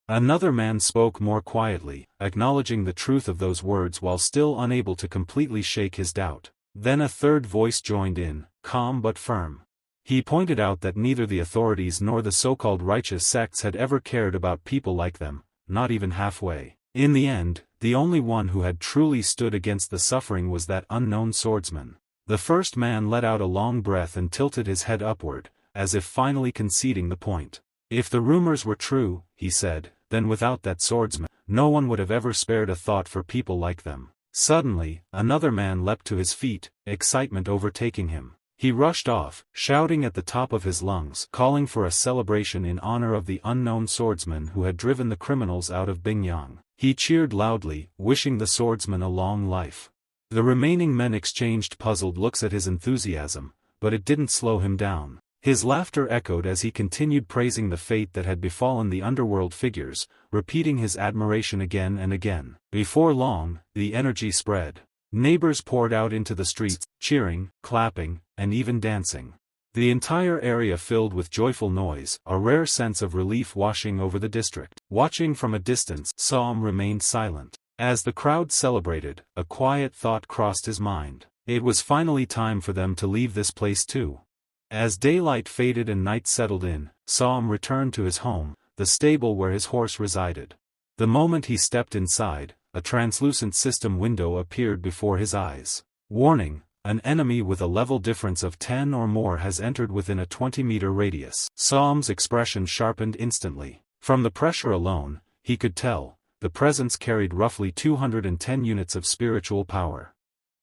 Another man spoke more quietly, acknowledging the truth of those words while still unable to completely shake his doubt. Then a third voice joined in, calm but firm. He pointed out that neither the authorities nor the so-called righteous sects had ever cared about people like them, not even halfway. In the end, the only one who had truly stood against the suffering was that unknown swordsman. The first man let out a long breath and tilted his head upward, as if finally conceding the point. If the rumors were true, he said, then without that swordsman, no one would have ever spared a thought for people like them. Suddenly, another man leapt to his feet, excitement overtaking him. He rushed off, shouting at the top of his lungs, calling for a celebration in honor of the unknown swordsman who had driven the criminals out of Bingyang. He cheered loudly, wishing the swordsman a long life. The remaining men exchanged puzzled looks at his enthusiasm, but it didn't slow him down. His laughter echoed as he continued praising the fate that had befallen the underworld figures, repeating his admiration again and again. Before long, the energy spread. Neighbors poured out into the streets, cheering, clapping, and even dancing. The entire area filled with joyful noise, a rare sense of relief washing over the district. Watching from a distance, Saum remained silent. As the crowd celebrated, a quiet thought crossed his mind. It was finally time for them to leave this place too. As daylight faded and night settled in, Saum returned to his home, the stable where his horse resided. The moment he stepped inside, a translucent system window appeared before his eyes. Warning: an enemy with a level difference of 10 or more has entered within a 20-meter radius. Saum's expression sharpened instantly. From the pressure alone, he could tell, the presence carried roughly 210 units of spiritual power.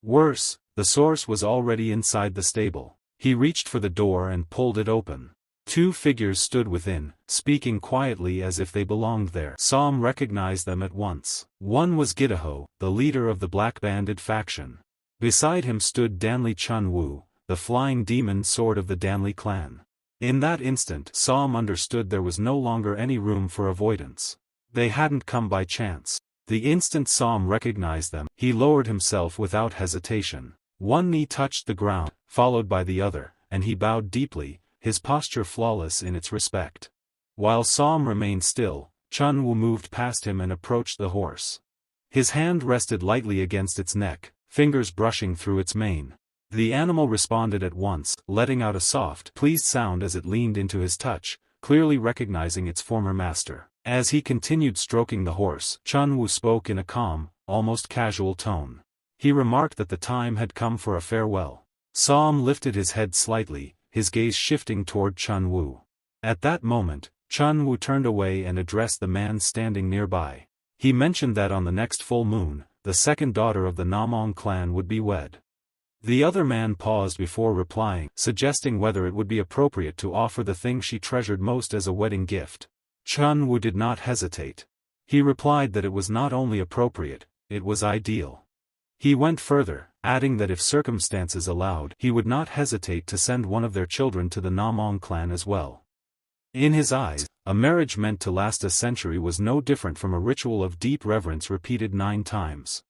Worse, the source was already inside the stable. He reached for the door and pulled it open. Two figures stood within, speaking quietly as if they belonged there. Saum recognized them at once. One was Gidaho, the leader of the Black Banded faction. Beside him stood Danli Chun-Woo, the flying demon sword of the Danli clan. In that instant, Saum understood there was no longer any room for avoidance. They hadn't come by chance. The instant Saum recognized them, he lowered himself without hesitation. One knee touched the ground, followed by the other, and he bowed deeply, his posture flawless in its respect. While Saum remained still, Chun-Woo moved past him and approached the horse. His hand rested lightly against its neck, fingers brushing through its mane. The animal responded at once, letting out a soft, pleased sound as it leaned into his touch, clearly recognizing its former master. As he continued stroking the horse, Chun-Woo spoke in a calm, almost casual tone. He remarked that the time had come for a farewell. Saum lifted his head slightly, his gaze shifting toward Chun-Woo. At that moment, Chun-Woo turned away and addressed the man standing nearby. He mentioned that on the next full moon, the second daughter of the Namong clan would be wed. The other man paused before replying, suggesting whether it would be appropriate to offer the thing she treasured most as a wedding gift. Chun-Woo did not hesitate. He replied that it was not only appropriate, it was ideal. He went further, adding that if circumstances allowed, he would not hesitate to send one of their children to the Namong clan as well. In his eyes, a marriage meant to last a century was no different from a ritual of deep reverence repeated 9 times.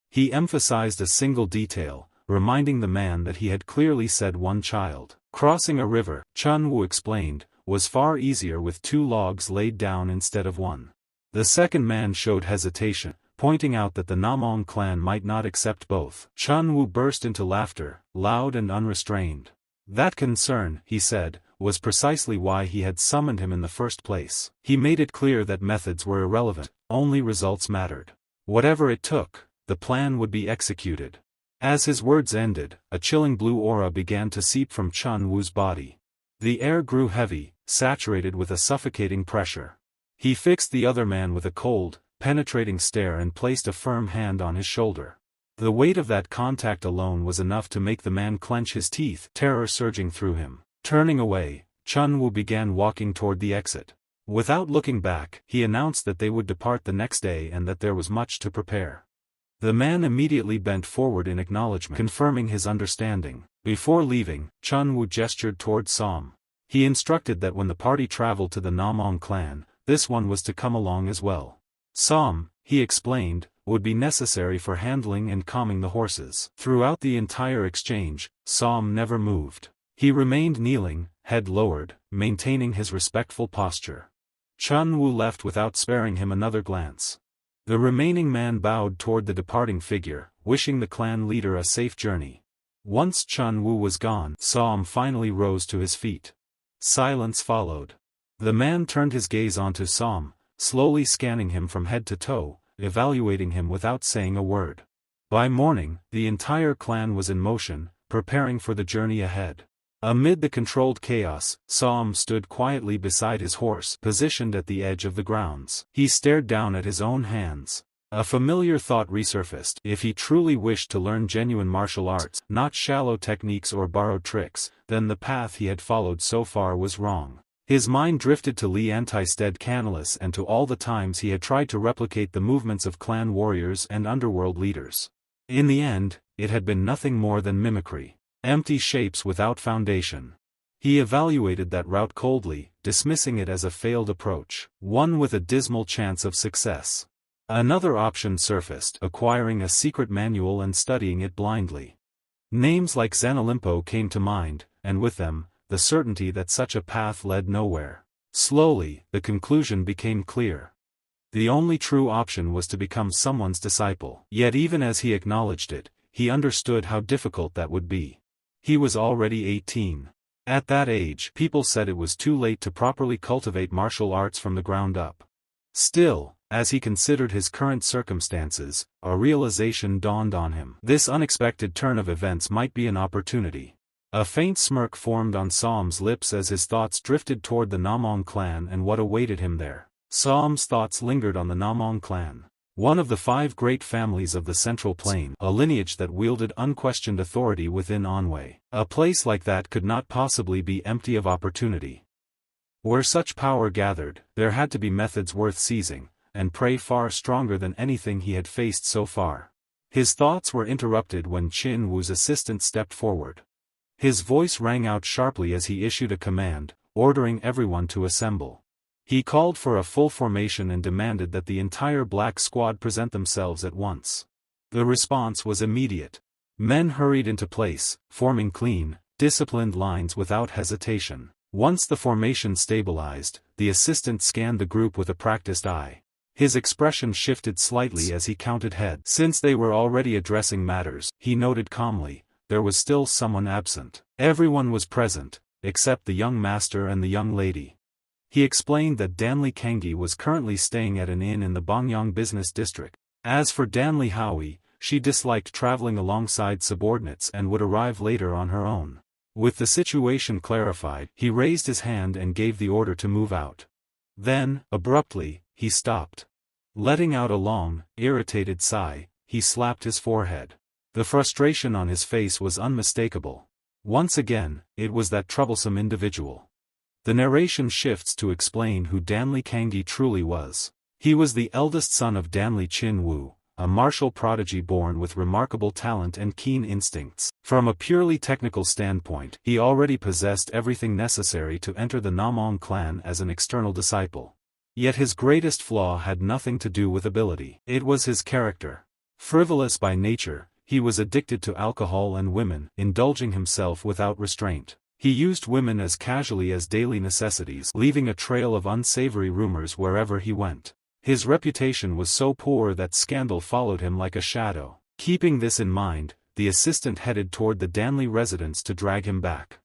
He emphasized a single detail, reminding the man that he had clearly said one child. Crossing a river, Chun-Woo explained, was far easier with 2 logs laid down instead of 1. The second man showed hesitation, pointing out that the Namong clan might not accept both. Chun Wu burst into laughter, loud and unrestrained. That concern, he said, was precisely why he had summoned him in the first place. He made it clear that methods were irrelevant, only results mattered. Whatever it took, the plan would be executed. As his words ended, a chilling blue aura began to seep from Chun Wu's body. The air grew heavy, saturated with a suffocating pressure. He fixed the other man with a cold, penetrating stare and placed a firm hand on his shoulder. The weight of that contact alone was enough to make the man clench his teeth, terror surging through him. Turning away, Chun Wu began walking toward the exit. Without looking back, he announced that they would depart the next day and that there was much to prepare. The man immediately bent forward in acknowledgement, confirming his understanding. Before leaving, Chun Wu gestured toward Som. He instructed that when the party traveled to the Namong clan, this one was to come along as well. Som, he explained, would be necessary for handling and calming the horses. Throughout the entire exchange, Som never moved. He remained kneeling, head lowered, maintaining his respectful posture. Chun Wu left without sparing him another glance. The remaining man bowed toward the departing figure, wishing the clan leader a safe journey. Once Chun Wu was gone, Som finally rose to his feet. Silence followed. The man turned his gaze onto Som, slowly scanning him from head to toe, evaluating him without saying a word. By morning, the entire clan was in motion, preparing for the journey ahead. Amid the controlled chaos, Som stood quietly beside his horse, positioned at the edge of the grounds. He stared down at his own hands. A familiar thought resurfaced. If he truly wished to learn genuine martial arts, not shallow techniques or borrowed tricks, then the path he had followed so far was wrong. His mind drifted to Li Anti-Stead Canalis and to all the times he had tried to replicate the movements of clan warriors and underworld leaders. In the end, it had been nothing more than mimicry. Empty shapes without foundation. He evaluated that route coldly, dismissing it as a failed approach, one with a dismal chance of success. Another option surfaced, acquiring a secret manual and studying it blindly. Names like Zen Olimpo came to mind, and with them, the certainty that such a path led nowhere. Slowly, the conclusion became clear. The only true option was to become someone's disciple. Yet even as he acknowledged it, he understood how difficult that would be. He was already 18. At that age, people said it was too late to properly cultivate martial arts from the ground up. Still, as he considered his current circumstances, a realization dawned on him. This unexpected turn of events might be an opportunity. A faint smirk formed on Som's lips as his thoughts drifted toward the Namong clan and what awaited him there. Som's thoughts lingered on the Namong clan. One of the 5 great families of the Central Plain, a lineage that wielded unquestioned authority within Anhui. A place like that could not possibly be empty of opportunity. Where such power gathered, there had to be methods worth seizing, and prey far stronger than anything he had faced so far. His thoughts were interrupted when Chin Wu's assistant stepped forward. His voice rang out sharply as he issued a command, ordering everyone to assemble. He called for a full formation and demanded that the entire black squad present themselves at once. The response was immediate. Men hurried into place, forming clean, disciplined lines without hesitation. Once the formation stabilized, the assistant scanned the group with a practiced eye. His expression shifted slightly as he counted heads. Since they were already addressing matters, he noted calmly, there was still someone absent. Everyone was present, except the young master and the young lady. He explained that Danli Kangi was currently staying at an inn in the Bongyang business district. As for Danli Howie, she disliked traveling alongside subordinates and would arrive later on her own. With the situation clarified, he raised his hand and gave the order to move out. Then, abruptly, he stopped. Letting out a long, irritated sigh, he slapped his forehead. The frustration on his face was unmistakable. Once again, it was that troublesome individual. The narration shifts to explain who Danli Kangi truly was. He was the eldest son of Danli Chin Wu, a martial prodigy born with remarkable talent and keen instincts. From a purely technical standpoint, he already possessed everything necessary to enter the Namong clan as an external disciple. Yet his greatest flaw had nothing to do with ability. It was his character. Frivolous by nature, he was addicted to alcohol and women, indulging himself without restraint. He used women as casually as daily necessities, leaving a trail of unsavory rumors wherever he went. His reputation was so poor that scandal followed him like a shadow. Keeping this in mind, the assistant headed toward the Danley residence to drag him back.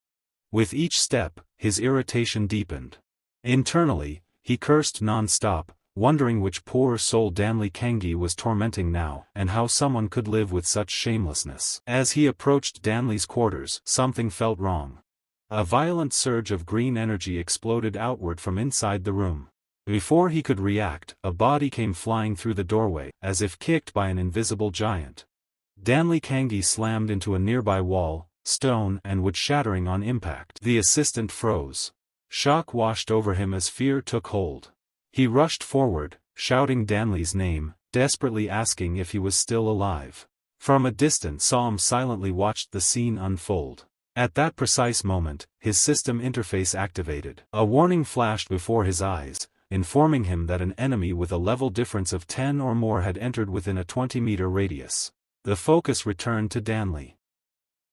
With each step, his irritation deepened. Internally, he cursed non-stop, wondering which poor soul Danley Kangi was tormenting now, and how someone could live with such shamelessness. As he approached Danley's quarters, something felt wrong. A violent surge of green energy exploded outward from inside the room. Before he could react, a body came flying through the doorway, as if kicked by an invisible giant. Danley Kangi slammed into a nearby wall, stone and wood shattering on impact. The assistant froze. Shock washed over him as fear took hold. He rushed forward, shouting Danley's name, desperately asking if he was still alive. From a distance Sam silently watched the scene unfold. At that precise moment, his system interface activated. A warning flashed before his eyes, informing him that an enemy with a level difference of 10 or more had entered within a 20-meter radius. The focus returned to Danley.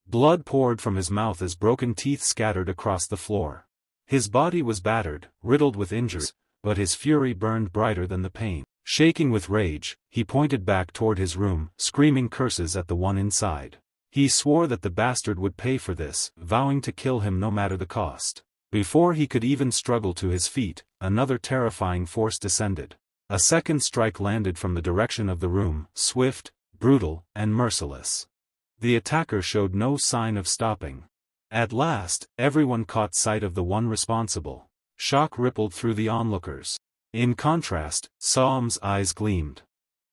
Blood poured from his mouth as broken teeth scattered across the floor. His body was battered, riddled with injuries, but his fury burned brighter than the pain. Shaking with rage, he pointed back toward his room, screaming curses at the one inside. He swore that the bastard would pay for this, vowing to kill him no matter the cost. Before he could even struggle to his feet, another terrifying force descended. A second strike landed from the direction of the room, swift, brutal, and merciless. The attacker showed no sign of stopping. At last, everyone caught sight of the one responsible. Shock rippled through the onlookers. In contrast, Sam's eyes gleamed.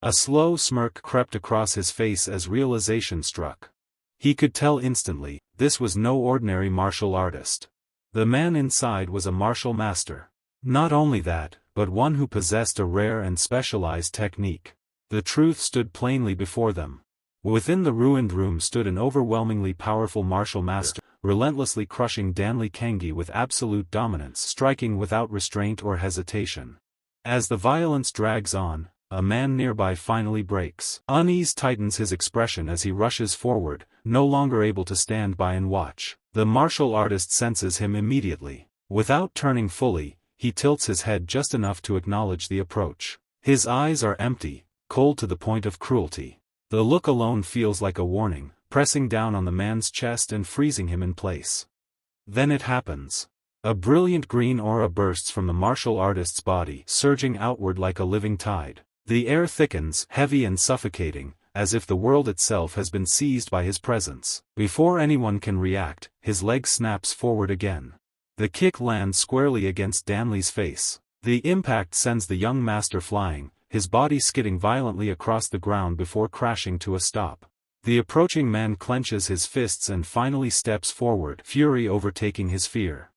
A slow smirk crept across his face as realization struck. He could tell instantly, this was no ordinary martial artist. The man inside was a martial master. Not only that, but one who possessed a rare and specialized technique. The truth stood plainly before them. Within the ruined room stood an overwhelmingly powerful martial master, relentlessly crushing Danley Kangi with absolute dominance, striking without restraint or hesitation. As the violence drags on, a man nearby finally breaks. Unease tightens his expression as he rushes forward, no longer able to stand by and watch. The martial artist senses him immediately. Without turning fully, he tilts his head just enough to acknowledge the approach. His eyes are empty, cold to the point of cruelty. The look alone feels like a warning, pressing down on the man's chest and freezing him in place. Then it happens. A brilliant green aura bursts from the martial artist's body, surging outward like a living tide. The air thickens, heavy and suffocating, as if the world itself has been seized by his presence. Before anyone can react, his leg snaps forward again. The kick lands squarely against Danley's face. The impact sends the young master flying, his body skidding violently across the ground before crashing to a stop. The approaching man clenches his fists and finally steps forward, fury overtaking his fear.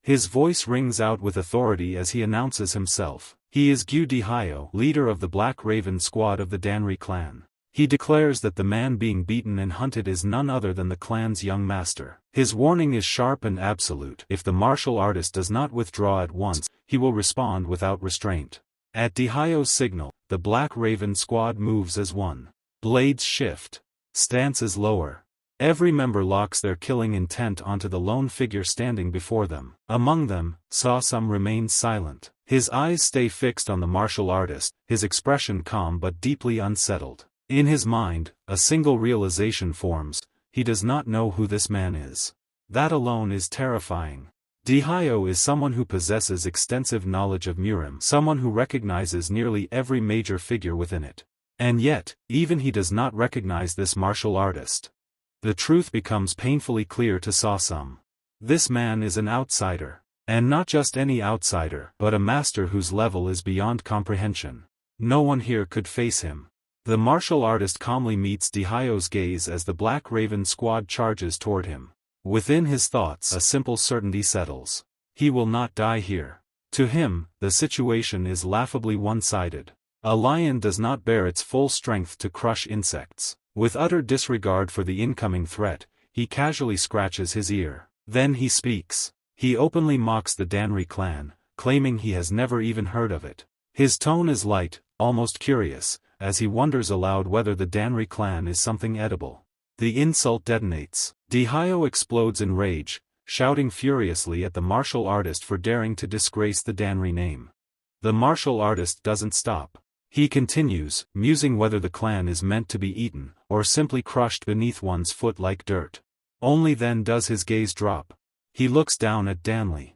His voice rings out with authority as he announces himself. He is Gyu Dihyo, leader of the Black Raven squad of the Danri clan. He declares that the man being beaten and hunted is none other than the clan's young master. His warning is sharp and absolute. If the martial artist does not withdraw at once, he will respond without restraint. At Dihyo's signal, the Black Raven squad moves as one. Blades shift. Stances lower. Every member locks their killing intent onto the lone figure standing before them. Among them, Sasam remains silent. His eyes stay fixed on the martial artist, his expression calm but deeply unsettled. In his mind, a single realization forms: he does not know who this man is. That alone is terrifying. Dihyo is someone who possesses extensive knowledge of Murim, someone who recognizes nearly every major figure within it. And yet, even he does not recognize this martial artist. The truth becomes painfully clear to Sasam. This man is an outsider. And not just any outsider, but a master whose level is beyond comprehension. No one here could face him. The martial artist calmly meets Dihyo's gaze as the Black Raven squad charges toward him. Within his thoughts, a simple certainty settles. He will not die here. To him, the situation is laughably one-sided. A lion does not bear its full strength to crush insects. With utter disregard for the incoming threat, he casually scratches his ear. Then he speaks. He openly mocks the Danri clan, claiming he has never even heard of it. His tone is light, almost curious, as he wonders aloud whether the Danri clan is something edible. The insult detonates. Dihyo explodes in rage, shouting furiously at the martial artist for daring to disgrace the Danri name. The martial artist doesn't stop. He continues, musing whether the clan is meant to be eaten, or simply crushed beneath one's foot like dirt. Only then does his gaze drop. He looks down at Danley.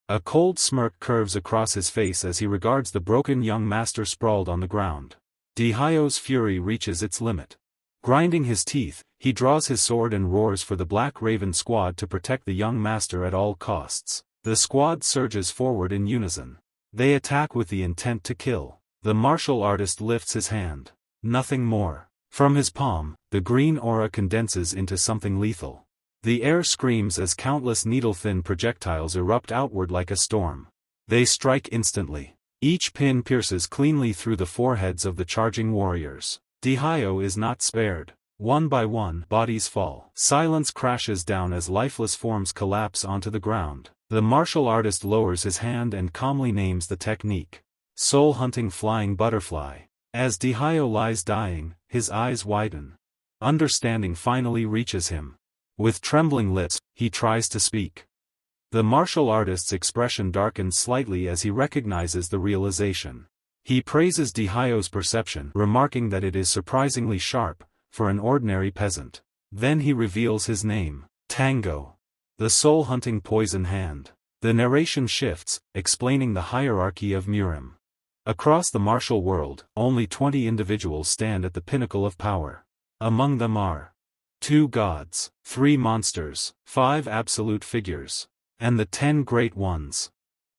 A cold smirk curves across his face as he regards the broken young master sprawled on the ground. Dihyo's fury reaches its limit. Grinding his teeth, he draws his sword and roars for the Black Raven squad to protect the young master at all costs. The squad surges forward in unison. They attack with the intent to kill. The martial artist lifts his hand. Nothing more. From his palm, the green aura condenses into something lethal. The air screams as countless needle-thin projectiles erupt outward like a storm. They strike instantly. Each pin pierces cleanly through the foreheads of the charging warriors. Dihyo is not spared. One by one, bodies fall. Silence crashes down as lifeless forms collapse onto the ground. The martial artist lowers his hand and calmly names the technique. Soul-hunting flying butterfly. As Dihyo lies dying, his eyes widen. Understanding finally reaches him. With trembling lips, he tries to speak. The martial artist's expression darkens slightly as he recognizes the realization. He praises Dihyo's perception, remarking that it is surprisingly sharp, for an ordinary peasant. Then he reveals his name, Tango. The soul-hunting poison hand. The narration shifts, explaining the hierarchy of Murim. Across the martial world, only 20 individuals stand at the pinnacle of power. Among them are 2 gods, 3 monsters, 5 absolute figures, and the 10 great ones.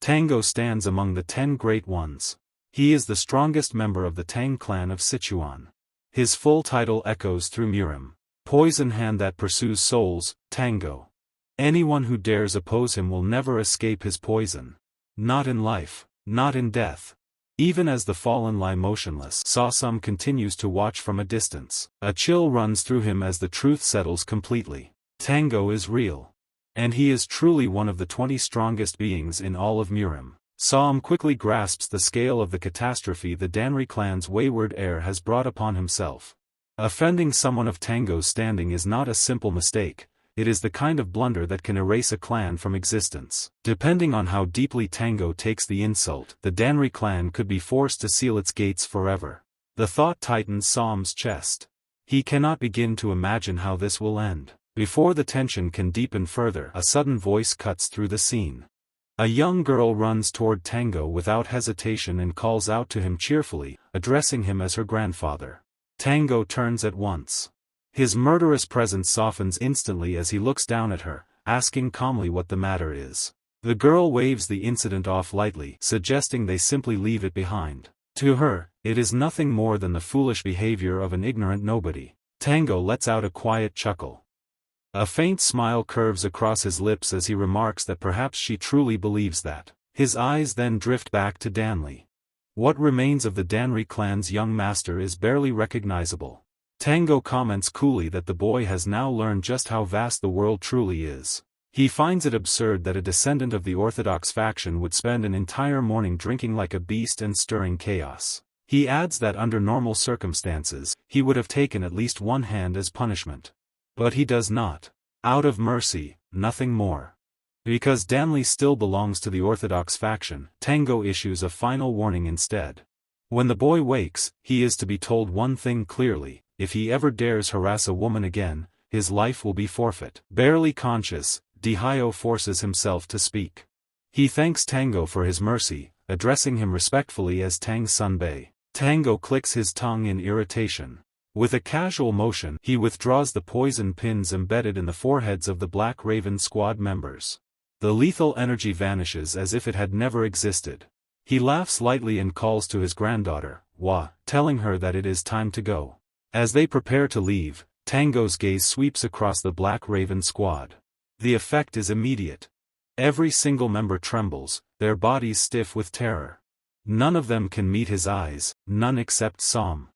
Tango stands among the 10 great ones. He is the strongest member of the Tang clan of Sichuan. His full title echoes through Murim. Poison hand that pursues souls, Tango. Anyone who dares oppose him will never escape his poison. Not in life, not in death. Even as the fallen lie motionless, Sasam continues to watch from a distance. A chill runs through him as the truth settles completely. Tango is real. And he is truly one of the 20 strongest beings in all of Murim. Sam quickly grasps the scale of the catastrophe the Danri clan's wayward heir has brought upon himself. Offending someone of Tango's standing is not a simple mistake. It is the kind of blunder that can erase a clan from existence. Depending on how deeply Tango takes the insult, the Danri clan could be forced to seal its gates forever. The thought tightens Sam's chest. He cannot begin to imagine how this will end. Before the tension can deepen further, a sudden voice cuts through the scene. A young girl runs toward Tango without hesitation and calls out to him cheerfully, addressing him as her grandfather. Tango turns at once. His murderous presence softens instantly as he looks down at her, asking calmly what the matter is. The girl waves the incident off lightly, suggesting they simply leave it behind. To her, it is nothing more than the foolish behavior of an ignorant nobody. Tango lets out a quiet chuckle. A faint smile curves across his lips as he remarks that perhaps she truly believes that. His eyes then drift back to Danley. What remains of the Danri clan's young master is barely recognizable. Tango comments coolly that the boy has now learned just how vast the world truly is. He finds it absurd that a descendant of the Orthodox faction would spend an entire morning drinking like a beast and stirring chaos. He adds that under normal circumstances, he would have taken at least one hand as punishment. But he does not. Out of mercy, nothing more. Because Danley still belongs to the Orthodox faction, Tango issues a final warning instead. When the boy wakes, he is to be told one thing clearly: if he ever dares harass a woman again, his life will be forfeit. Barely conscious, Dihyo forces himself to speak. He thanks Tango for his mercy, addressing him respectfully as Tang Sunbei. Tango clicks his tongue in irritation. With a casual motion, he withdraws the poison pins embedded in the foreheads of the Black Raven squad members. The lethal energy vanishes as if it had never existed. He laughs lightly and calls to his granddaughter, Wa, telling her that it is time to go. As they prepare to leave, Tango's gaze sweeps across the Black Raven squad. The effect is immediate. Every single member trembles, their bodies stiff with terror. None of them can meet his eyes, none except Sam.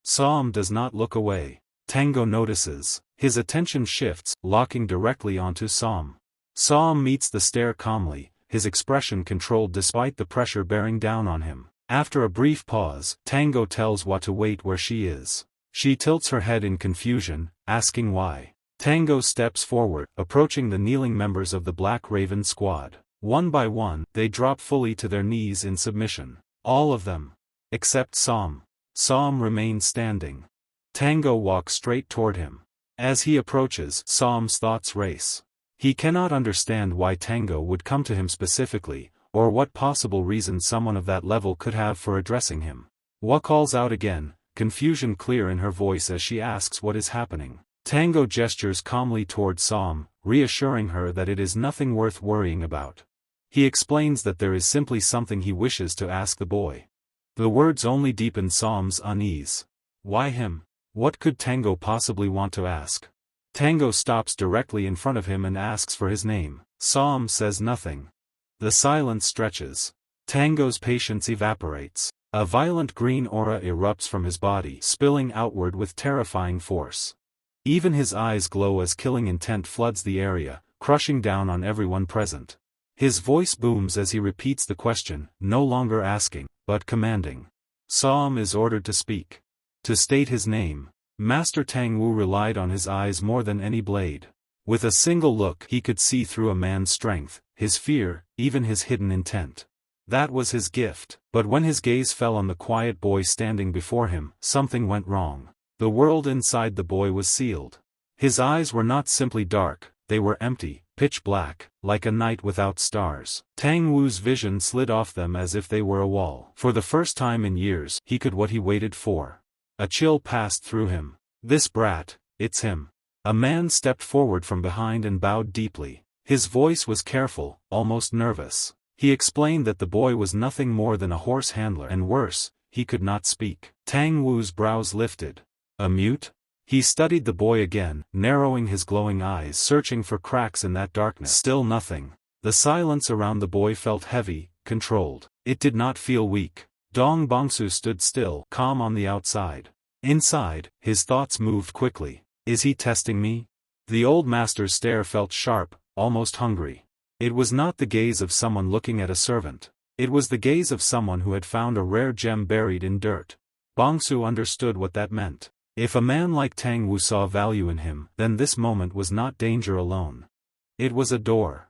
Sam does not look away. Tango notices. His attention shifts, locking directly onto Sam. Sam meets the stare calmly, his expression controlled despite the pressure bearing down on him. After a brief pause, Tango tells Wa to wait where she is. She tilts her head in confusion, asking why. Tango steps forward, approaching the kneeling members of the Black Raven squad. One by one, they drop fully to their knees in submission. All of them. Except Som. Som remained standing. Tango walks straight toward him. As he approaches, Som's thoughts race. He cannot understand why Tango would come to him specifically, or what possible reason someone of that level could have for addressing him. Wa calls out again, confusion clear in her voice as she asks what is happening. Tango gestures calmly toward Som, reassuring her that it is nothing worth worrying about. He explains that there is simply something he wishes to ask the boy. The words only deepen Som's unease. Why him? What could Tango possibly want to ask? Tango stops directly in front of him and asks for his name. Som says nothing. The silence stretches. Tango's patience evaporates. A violent green aura erupts from his body, spilling outward with terrifying force. Even his eyes glow as killing intent floods the area, crushing down on everyone present. His voice booms as he repeats the question, no longer asking, but commanding. Som is ordered to speak. To state his name. Master Tang Wu relied on his eyes more than any blade. With a single look he could see through a man's strength, his fear, even his hidden intent. That was his gift. But when his gaze fell on the quiet boy standing before him, something went wrong. The world inside the boy was sealed. His eyes were not simply dark, they were empty, pitch black, like a night without stars. Tang Wu's vision slid off them as if they were a wall. For the first time in years, he could what he waited for. A chill passed through him. This brat, it's him. A man stepped forward from behind and bowed deeply. His voice was careful, almost nervous. He explained that the boy was nothing more than a horse handler and worse, he could not speak. Tang Wu's brows lifted. A mute? He studied the boy again, narrowing his glowing eyes, searching for cracks in that darkness. Still nothing. The silence around the boy felt heavy, controlled. It did not feel weak. Dong Bongsu stood still, calm on the outside. Inside, his thoughts moved quickly. Is he testing me? The old master's stare felt sharp, almost hungry. It was not the gaze of someone looking at a servant. It was the gaze of someone who had found a rare gem buried in dirt. Bongsu understood what that meant. If a man like Tang Wu saw value in him, then this moment was not danger alone. It was a door.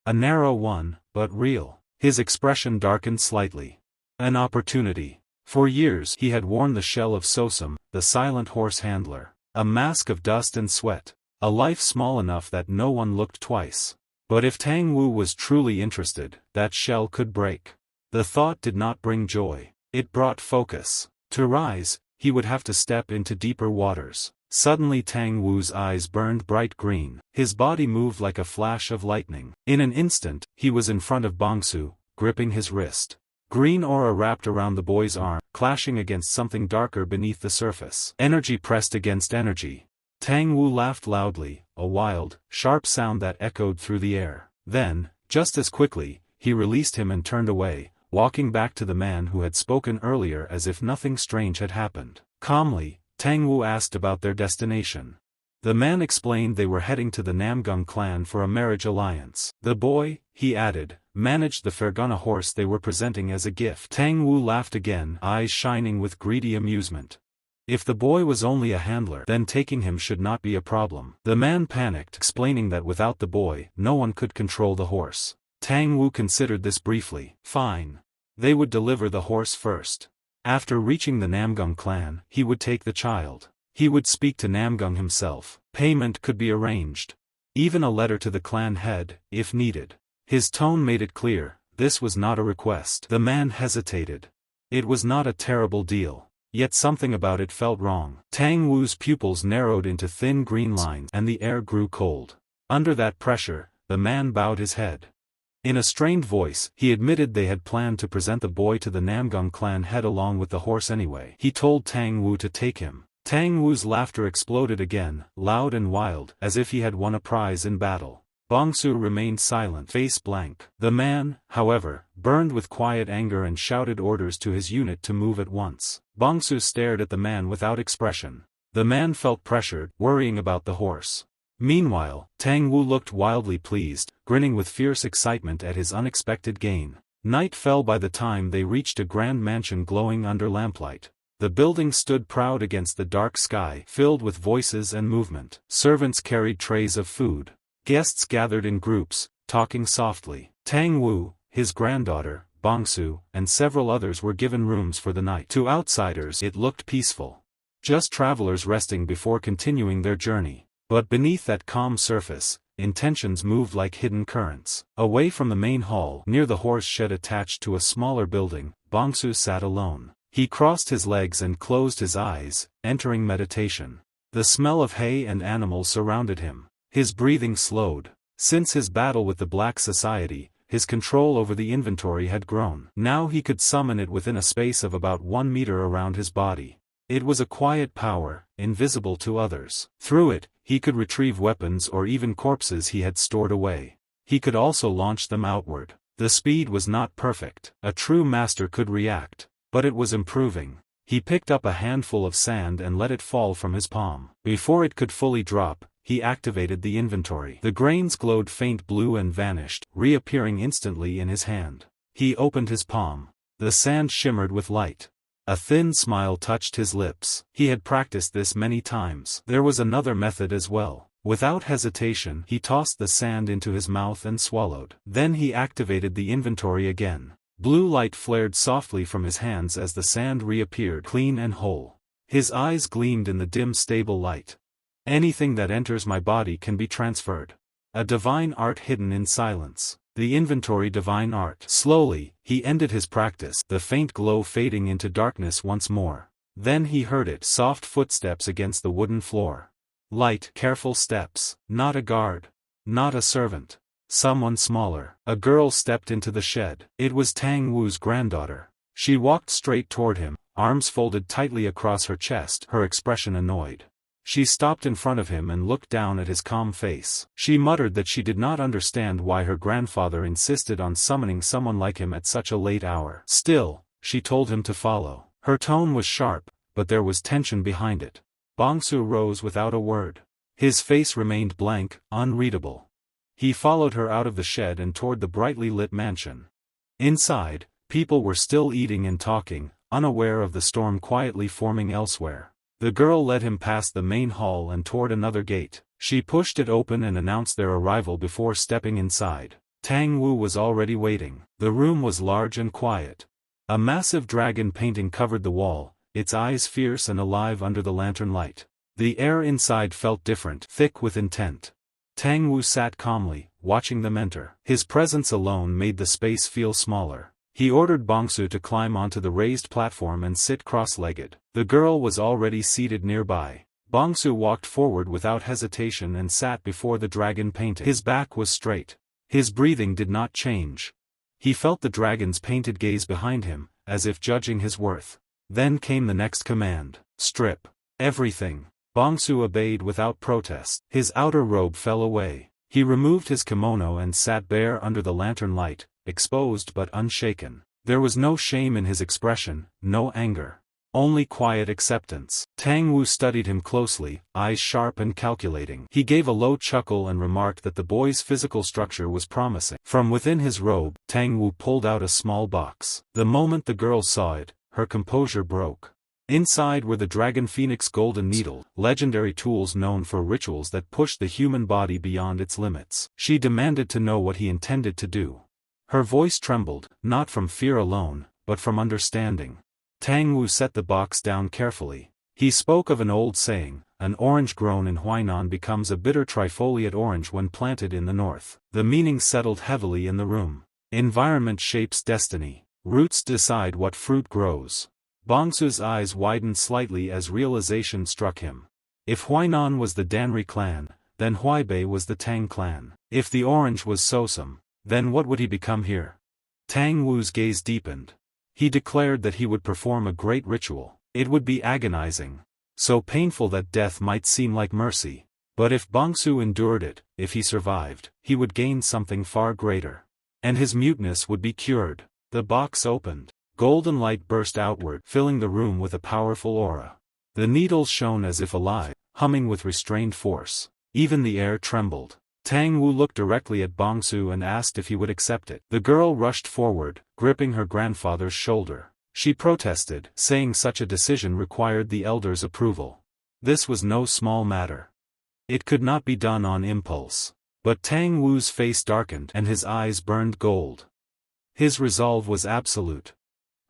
A narrow one, but real. His expression darkened slightly. An opportunity. For years he had worn the shell of Sosum, the silent horse handler. A mask of dust and sweat. A life small enough that no one looked twice. But if Tang Wu was truly interested, that shell could break. The thought did not bring joy. It brought focus. To rise, he would have to step into deeper waters. Suddenly Tang Wu's eyes burned bright green. His body moved like a flash of lightning. In an instant, he was in front of Bongsu, gripping his wrist. Green aura wrapped around the boy's arm, clashing against something darker beneath the surface. Energy pressed against energy. Tang Wu laughed loudly, a wild, sharp sound that echoed through the air. Then, just as quickly, he released him and turned away, walking back to the man who had spoken earlier as if nothing strange had happened. Calmly, Tang Wu asked about their destination. The man explained they were heading to the Namgung clan for a marriage alliance. The boy, he added, managed the Fergana horse they were presenting as a gift. Tang Wu laughed again, eyes shining with greedy amusement. If the boy was only a handler, then taking him should not be a problem. The man panicked, explaining that without the boy, no one could control the horse. Tang Wu considered this briefly. Fine. They would deliver the horse first. After reaching the Namgung clan, he would take the child. He would speak to Namgung himself. Payment could be arranged. Even a letter to the clan head, if needed. His tone made it clear, this was not a request. The man hesitated. It was not a terrible deal. Yet something about it felt wrong. Tang Wu's pupils narrowed into thin green lines and the air grew cold. Under that pressure, the man bowed his head. In a strained voice, he admitted they had planned to present the boy to the Namgung clan head along with the horse anyway. He told Tang Wu to take him. Tang Wu's laughter exploded again, loud and wild, as if he had won a prize in battle. Bongsu remained silent, face blank. The man, however, burned with quiet anger and shouted orders to his unit to move at once. Bongsu stared at the man without expression. The man felt pressured, worrying about the horse. Meanwhile, Tang Wu looked wildly pleased, grinning with fierce excitement at his unexpected gain. Night fell by the time they reached a grand mansion glowing under lamplight. The building stood proud against the dark sky, filled with voices and movement. Servants carried trays of food. Guests gathered in groups, talking softly. Tang Wu, his granddaughter, Bongsu, and several others were given rooms for the night. To outsiders it looked peaceful. Just travelers resting before continuing their journey. But beneath that calm surface, intentions moved like hidden currents. Away from the main hall, near the horse shed attached to a smaller building, Bongsu sat alone. He crossed his legs and closed his eyes, entering meditation. The smell of hay and animals surrounded him. His breathing slowed. Since his battle with the Black Society, his control over the inventory had grown. Now he could summon it within a space of about 1 meter around his body. It was a quiet power, invisible to others. Through it, he could retrieve weapons or even corpses he had stored away. He could also launch them outward. The speed was not perfect. A true master could react. But it was improving. He picked up a handful of sand and let it fall from his palm. Before it could fully drop, he activated the inventory. The grains glowed faint blue and vanished, reappearing instantly in his hand. He opened his palm. The sand shimmered with light. A thin smile touched his lips. He had practiced this many times. There was another method as well. Without hesitation, he tossed the sand into his mouth and swallowed. Then he activated the inventory again. Blue light flared softly from his hands as the sand reappeared clean and whole. His eyes gleamed in the dim stable light. Anything that enters my body can be transferred. A divine art hidden in silence. The inventory divine art. Slowly, he ended his practice, the faint glow fading into darkness once more. Then he heard it, soft footsteps against the wooden floor. Light, careful steps. Not a guard. Not a servant. Someone smaller. A girl stepped into the shed. It was Tang Wu's granddaughter. She walked straight toward him, arms folded tightly across her chest, her expression annoyed. She stopped in front of him and looked down at his calm face. She muttered that she did not understand why her grandfather insisted on summoning someone like him at such a late hour. Still, she told him to follow. Her tone was sharp, but there was tension behind it. Bongsu rose without a word. His face remained blank, unreadable. He followed her out of the shed and toward the brightly lit mansion. Inside, people were still eating and talking, unaware of the storm quietly forming elsewhere. The girl led him past the main hall and toward another gate. She pushed it open and announced their arrival before stepping inside. Tang Wu was already waiting. The room was large and quiet. A massive dragon painting covered the wall, its eyes fierce and alive under the lantern light. The air inside felt different, thick with intent. Tang Wu sat calmly, watching them enter. His presence alone made the space feel smaller. He ordered Bongsu to climb onto the raised platform and sit cross-legged. The girl was already seated nearby. Bongsu walked forward without hesitation and sat before the dragon painting. His back was straight. His breathing did not change. He felt the dragon's painted gaze behind him, as if judging his worth. Then came the next command. Strip everything. Bongsu obeyed without protest. His outer robe fell away. He removed his kimono and sat bare under the lantern light, exposed but unshaken. There was no shame in his expression, no anger. Only quiet acceptance. Tang Wu studied him closely, eyes sharp and calculating. He gave a low chuckle and remarked that the boy's physical structure was promising. From within his robe, Tang Wu pulled out a small box. The moment the girl saw it, her composure broke. Inside were the Dragon Phoenix Golden Needle, legendary tools known for rituals that push the human body beyond its limits. She demanded to know what he intended to do. Her voice trembled, not from fear alone, but from understanding. Tang Wu set the box down carefully. He spoke of an old saying, an orange grown in Huainan becomes a bitter trifoliate orange when planted in the north. The meaning settled heavily in the room. Environment shapes destiny. Roots decide what fruit grows. Bongsu's eyes widened slightly as realization struck him. If Huainan was the Danri clan, then Huaibei was the Tang clan. If the orange was Sosam, then what would he become here? Tang Wu's gaze deepened. He declared that he would perform a great ritual. It would be agonizing. So painful that death might seem like mercy. But if Bongsu endured it, if he survived, he would gain something far greater. And his muteness would be cured. The box opened. Golden light burst outward, filling the room with a powerful aura. The needles shone as if alive, humming with restrained force. Even the air trembled. Tang Wu looked directly at Bongsu and asked if he would accept it. The girl rushed forward, gripping her grandfather's shoulder. She protested, saying such a decision required the elder's approval. This was no small matter. It could not be done on impulse. But Tang Wu's face darkened and his eyes burned gold. His resolve was absolute.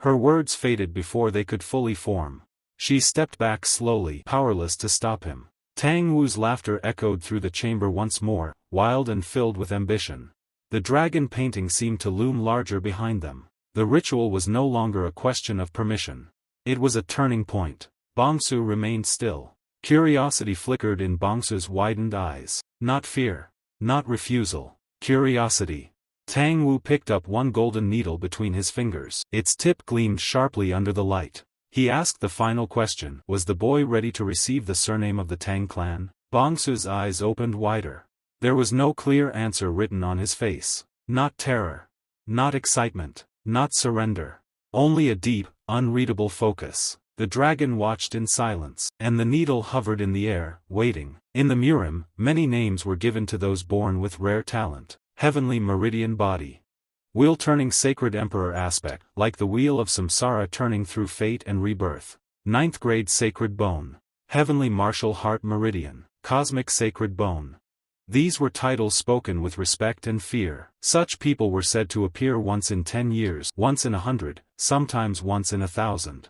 Her words faded before they could fully form. She stepped back slowly, powerless to stop him. Tang Wu's laughter echoed through the chamber once more, wild and filled with ambition. The dragon painting seemed to loom larger behind them. The ritual was no longer a question of permission. It was a turning point. Bongsu remained still. Curiosity flickered in Bongsu's widened eyes. Not fear. Not refusal. Curiosity. Tang Wu picked up one golden needle between his fingers. Its tip gleamed sharply under the light. He asked the final question. Was the boy ready to receive the surname of the Tang clan? Bongsu's eyes opened wider. There was no clear answer written on his face. Not terror. Not excitement. Not surrender. Only a deep, unreadable focus. The dragon watched in silence, and the needle hovered in the air, waiting. In the Murim, many names were given to those born with rare talent. Heavenly meridian body. Wheel turning sacred emperor aspect, like the wheel of samsara turning through fate and rebirth. Ninth grade sacred bone. Heavenly martial heart meridian. Cosmic sacred bone. These were titles spoken with respect and fear. Such people were said to appear once in 10 years, once in 100, sometimes once in 1,000.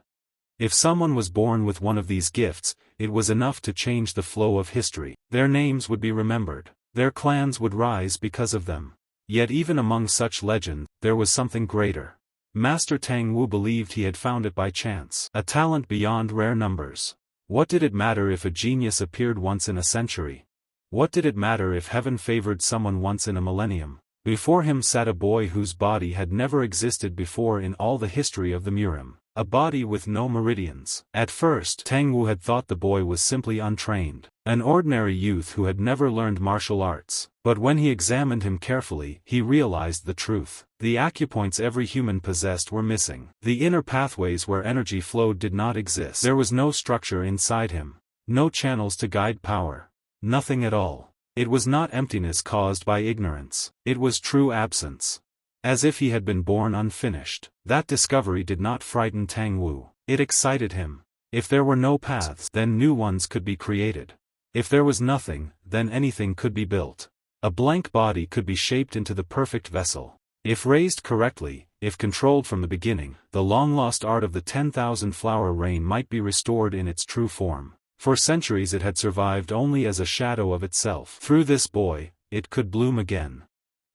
If someone was born with one of these gifts, it was enough to change the flow of history. Their names would be remembered. Their clans would rise because of them. Yet even among such legends, there was something greater. Master Tang Wu believed he had found it by chance. A talent beyond rare numbers. What did it matter if a genius appeared once in a century? What did it matter if heaven favored someone once in a millennium? Before him sat a boy whose body had never existed before in all the history of the Murim. A body with no meridians. At first, Tang Wu had thought the boy was simply untrained. An ordinary youth who had never learned martial arts. But when he examined him carefully, he realized the truth. The acupoints every human possessed were missing. The inner pathways where energy flowed did not exist. There was no structure inside him. No channels to guide power. Nothing at all. It was not emptiness caused by ignorance. It was true absence. As if he had been born unfinished. That discovery did not frighten Tang Wu. It excited him. If there were no paths, then new ones could be created. If there was nothing, then anything could be built. A blank body could be shaped into the perfect vessel. If raised correctly, if controlled from the beginning, the long-lost art of the 10,000 flower rain might be restored in its true form. For centuries it had survived only as a shadow of itself. Through this boy, it could bloom again.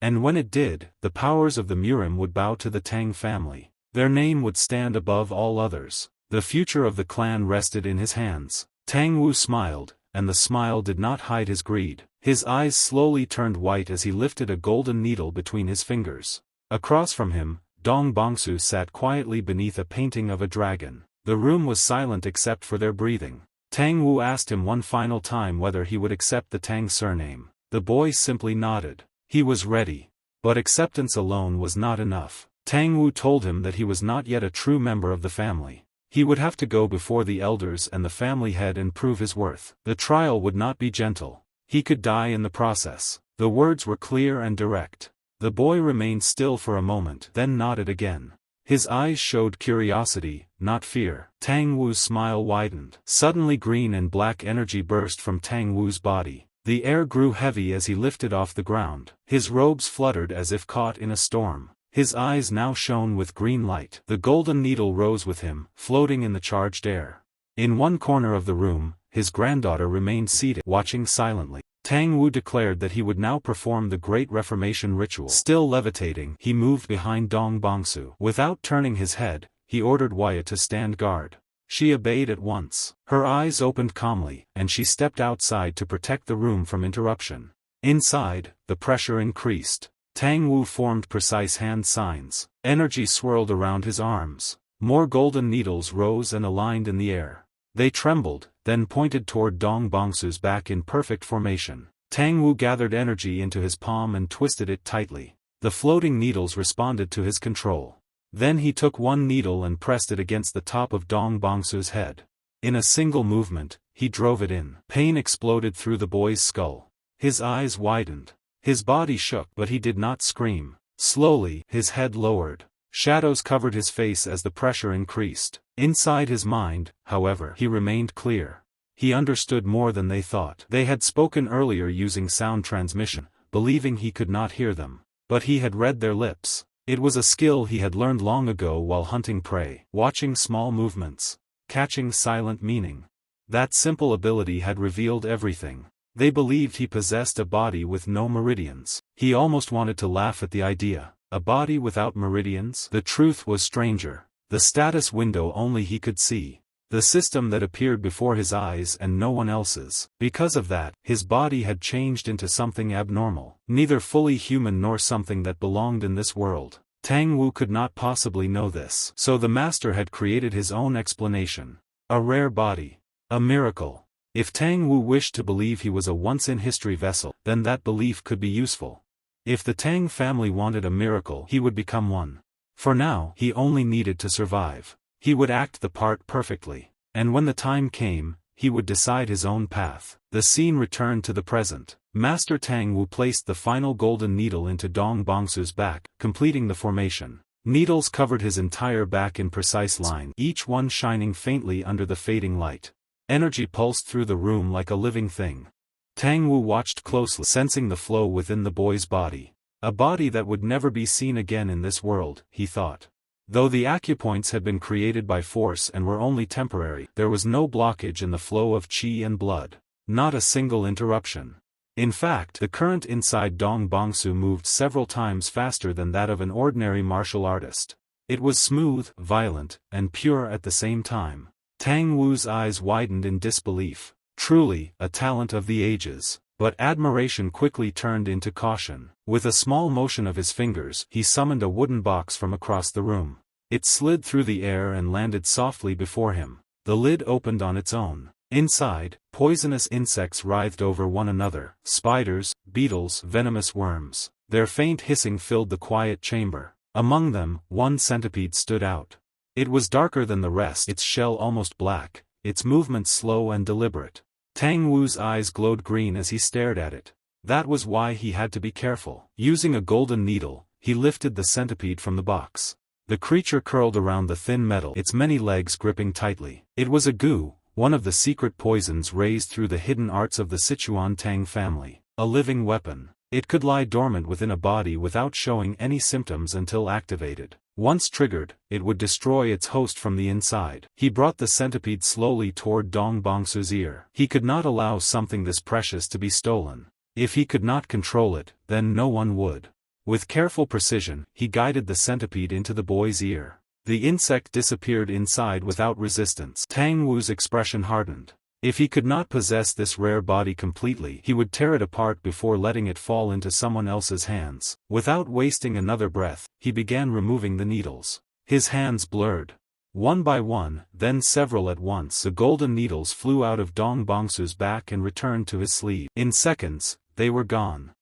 And when it did, the powers of the Murim would bow to the Tang family. Their name would stand above all others. The future of the clan rested in his hands. Tang Wu smiled, and the smile did not hide his greed. His eyes slowly turned white as he lifted a golden needle between his fingers. Across from him, Dong Bongsu sat quietly beneath a painting of a dragon. The room was silent except for their breathing. Tang Wu asked him one final time whether he would accept the Tang surname. The boy simply nodded. He was ready. But acceptance alone was not enough. Tang Wu told him that he was not yet a true member of the family. He would have to go before the elders and the family head and prove his worth. The trial would not be gentle. He could die in the process. The words were clear and direct. The boy remained still for a moment, then nodded again. His eyes showed curiosity, not fear. Tang Wu's smile widened. Suddenly green and black energy burst from Tang Wu's body. The air grew heavy as he lifted off the ground. His robes fluttered as if caught in a storm. His eyes now shone with green light. The golden needle rose with him, floating in the charged air. In one corner of the room, his granddaughter remained seated, watching silently. Tang Wu declared that he would now perform the great reformation ritual. Still levitating, he moved behind Dong Bongsu. Without turning his head, he ordered Wyatt to stand guard. She obeyed at once. Her eyes opened calmly, and she stepped outside to protect the room from interruption. Inside, the pressure increased. Tang Wu formed precise hand signs. Energy swirled around his arms. More golden needles rose and aligned in the air. They trembled, then pointed toward Dong Bongsu's back in perfect formation. Tang Wu gathered energy into his palm and twisted it tightly. The floating needles responded to his control. Then he took one needle and pressed it against the top of Dong Bongsu's head. In a single movement, he drove it in. Pain exploded through the boy's skull. His eyes widened. His body shook, but he did not scream. Slowly, his head lowered. Shadows covered his face as the pressure increased. Inside his mind, however, he remained clear. He understood more than they thought. They had spoken earlier using sound transmission, believing he could not hear them. But he had read their lips. It was a skill he had learned long ago while hunting prey, watching small movements, catching silent meaning. That simple ability had revealed everything. They believed he possessed a body with no meridians. He almost wanted to laugh at the idea. A body without meridians? The truth was stranger. The status window only he could see. The system that appeared before his eyes and no one else's. Because of that, his body had changed into something abnormal. Neither fully human nor something that belonged in this world. Tang Wu could not possibly know this. So the master had created his own explanation. A rare body. A miracle. If Tang Wu wished to believe he was a once-in-history vessel, then that belief could be useful. If the Tang family wanted a miracle, he would become one. For now, he only needed to survive. He would act the part perfectly. And when the time came, he would decide his own path. The scene returned to the present. Master Tang Wu placed the final golden needle into Dong Bongsu's back, completing the formation. Needles covered his entire back in precise line, each one shining faintly under the fading light. Energy pulsed through the room like a living thing. Tang Wu watched closely, sensing the flow within the boy's body. A body that would never be seen again in this world, he thought. Though the acupoints had been created by force and were only temporary, there was no blockage in the flow of qi and blood. Not a single interruption. In fact, the current inside Dong Bongsu moved several times faster than that of an ordinary martial artist. It was smooth, violent, and pure at the same time. Tang Wu's eyes widened in disbelief. Truly, a talent of the ages. But admiration quickly turned into caution. With a small motion of his fingers, he summoned a wooden box from across the room. It slid through the air and landed softly before him. The lid opened on its own. Inside, poisonous insects writhed over one another, spiders, beetles, venomous worms. Their faint hissing filled the quiet chamber. Among them, one centipede stood out. It was darker than the rest, its shell almost black, its movements slow and deliberate. Tang Wu's eyes glowed green as he stared at it. That was why he had to be careful. Using a golden needle, he lifted the centipede from the box. The creature curled around the thin metal, its many legs gripping tightly. It was a gu, one of the secret poisons raised through the hidden arts of the Sichuan Tang family. A living weapon. It could lie dormant within a body without showing any symptoms until activated. Once triggered, it would destroy its host from the inside. He brought the centipede slowly toward Dong Bongsu's ear. He could not allow something this precious to be stolen. If he could not control it, then no one would. With careful precision, he guided the centipede into the boy's ear. The insect disappeared inside without resistance. Tang Wu's expression hardened. If he could not possess this rare body completely, he would tear it apart before letting it fall into someone else's hands. Without wasting another breath, he began removing the needles. His hands blurred. One by one, then several at once, the golden needles flew out of Dong Bongsu's back and returned to his sleeve. In seconds, they were gone.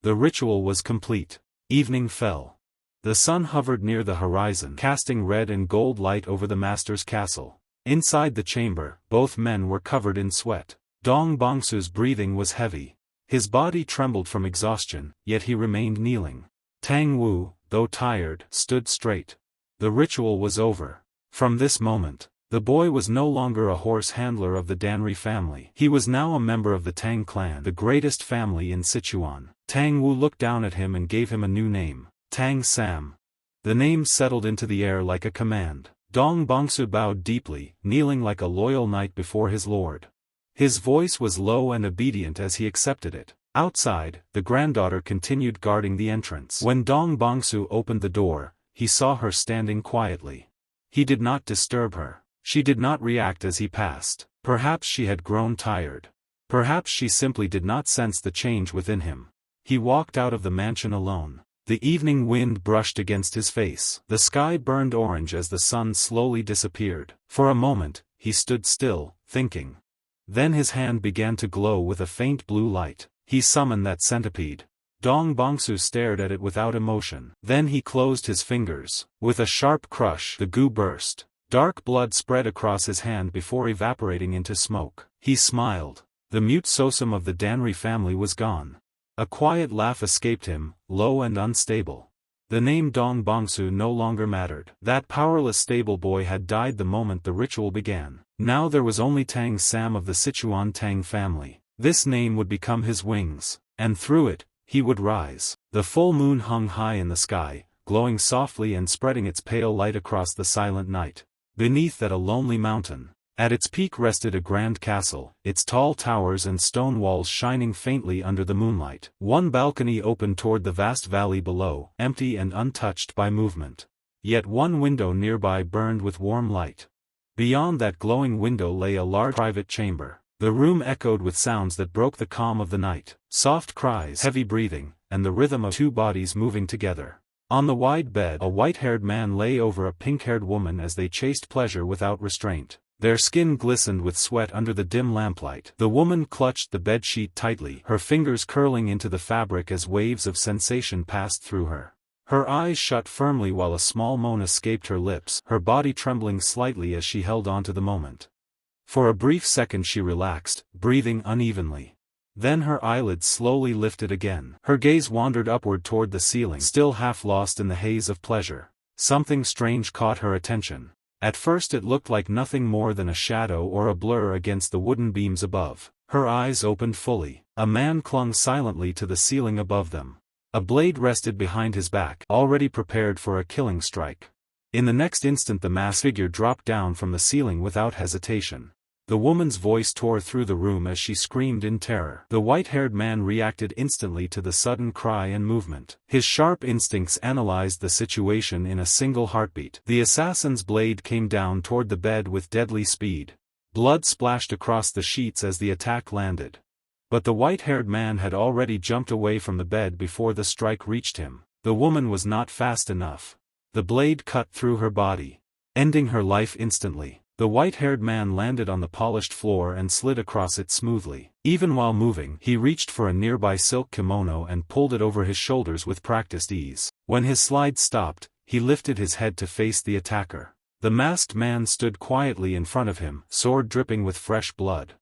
The ritual was complete. Evening fell. The sun hovered near the horizon, casting red and gold light over the master's castle. Inside the chamber, both men were covered in sweat. Dong Bongsu's breathing was heavy. His body trembled from exhaustion, yet he remained kneeling. Tang Wu, though tired, stood straight. The ritual was over. From this moment, the boy was no longer a horse handler of the Danri family. He was now a member of the Tang clan, the greatest family in Sichuan. Tang Wu looked down at him and gave him a new name, Tang Sam. The name settled into the air like a command. Dong Bongsu bowed deeply, kneeling like a loyal knight before his lord. His voice was low and obedient as he accepted it. Outside, the granddaughter continued guarding the entrance. When Dong Bongsu opened the door, he saw her standing quietly. He did not disturb her. She did not react as he passed. Perhaps she had grown tired. Perhaps she simply did not sense the change within him. He walked out of the mansion alone. The evening wind brushed against his face. The sky burned orange as the sun slowly disappeared. For a moment, he stood still, thinking. Then his hand began to glow with a faint blue light. He summoned that centipede. Dong Bongsu stared at it without emotion. Then he closed his fingers. With a sharp crush, the goo burst. Dark blood spread across his hand before evaporating into smoke. He smiled. The mute sosum of the Danri family was gone. A quiet laugh escaped him, low and unstable. The name Dong Bongsu no longer mattered. That powerless stable boy had died the moment the ritual began. Now there was only Tang Sam of the Sichuan Tang family. This name would become his wings, and through it, he would rise. The full moon hung high in the sky, glowing softly and spreading its pale light across the silent night. Beneath that a lonely mountain. At its peak rested a grand castle, its tall towers and stone walls shining faintly under the moonlight. One balcony opened toward the vast valley below, empty and untouched by movement. Yet one window nearby burned with warm light. Beyond that glowing window lay a large private chamber. The room echoed with sounds that broke the calm of the night. Soft cries, heavy breathing, and the rhythm of two bodies moving together. On the wide bed, a white-haired man lay over a pink-haired woman as they chased pleasure without restraint. Their skin glistened with sweat under the dim lamplight. The woman clutched the bedsheet tightly, her fingers curling into the fabric as waves of sensation passed through her. Her eyes shut firmly while a small moan escaped her lips, her body trembling slightly as she held on to the moment. For a brief second she relaxed, breathing unevenly. Then her eyelids slowly lifted again. Her gaze wandered upward toward the ceiling, still half lost in the haze of pleasure. Something strange caught her attention. At first it looked like nothing more than a shadow or a blur against the wooden beams above. Her eyes opened fully. A man clung silently to the ceiling above them. A blade rested behind his back, already prepared for a killing strike. In the next instant the masked figure dropped down from the ceiling without hesitation. The woman's voice tore through the room as she screamed in terror. The white-haired man reacted instantly to the sudden cry and movement. His sharp instincts analyzed the situation in a single heartbeat. The assassin's blade came down toward the bed with deadly speed. Blood splashed across the sheets as the attack landed. But the white-haired man had already jumped away from the bed before the strike reached him. The woman was not fast enough. The blade cut through her body, ending her life instantly. The white-haired man landed on the polished floor and slid across it smoothly. Even while moving, he reached for a nearby silk kimono and pulled it over his shoulders with practiced ease. When his slide stopped, he lifted his head to face the attacker. The masked man stood quietly in front of him, sword dripping with fresh blood.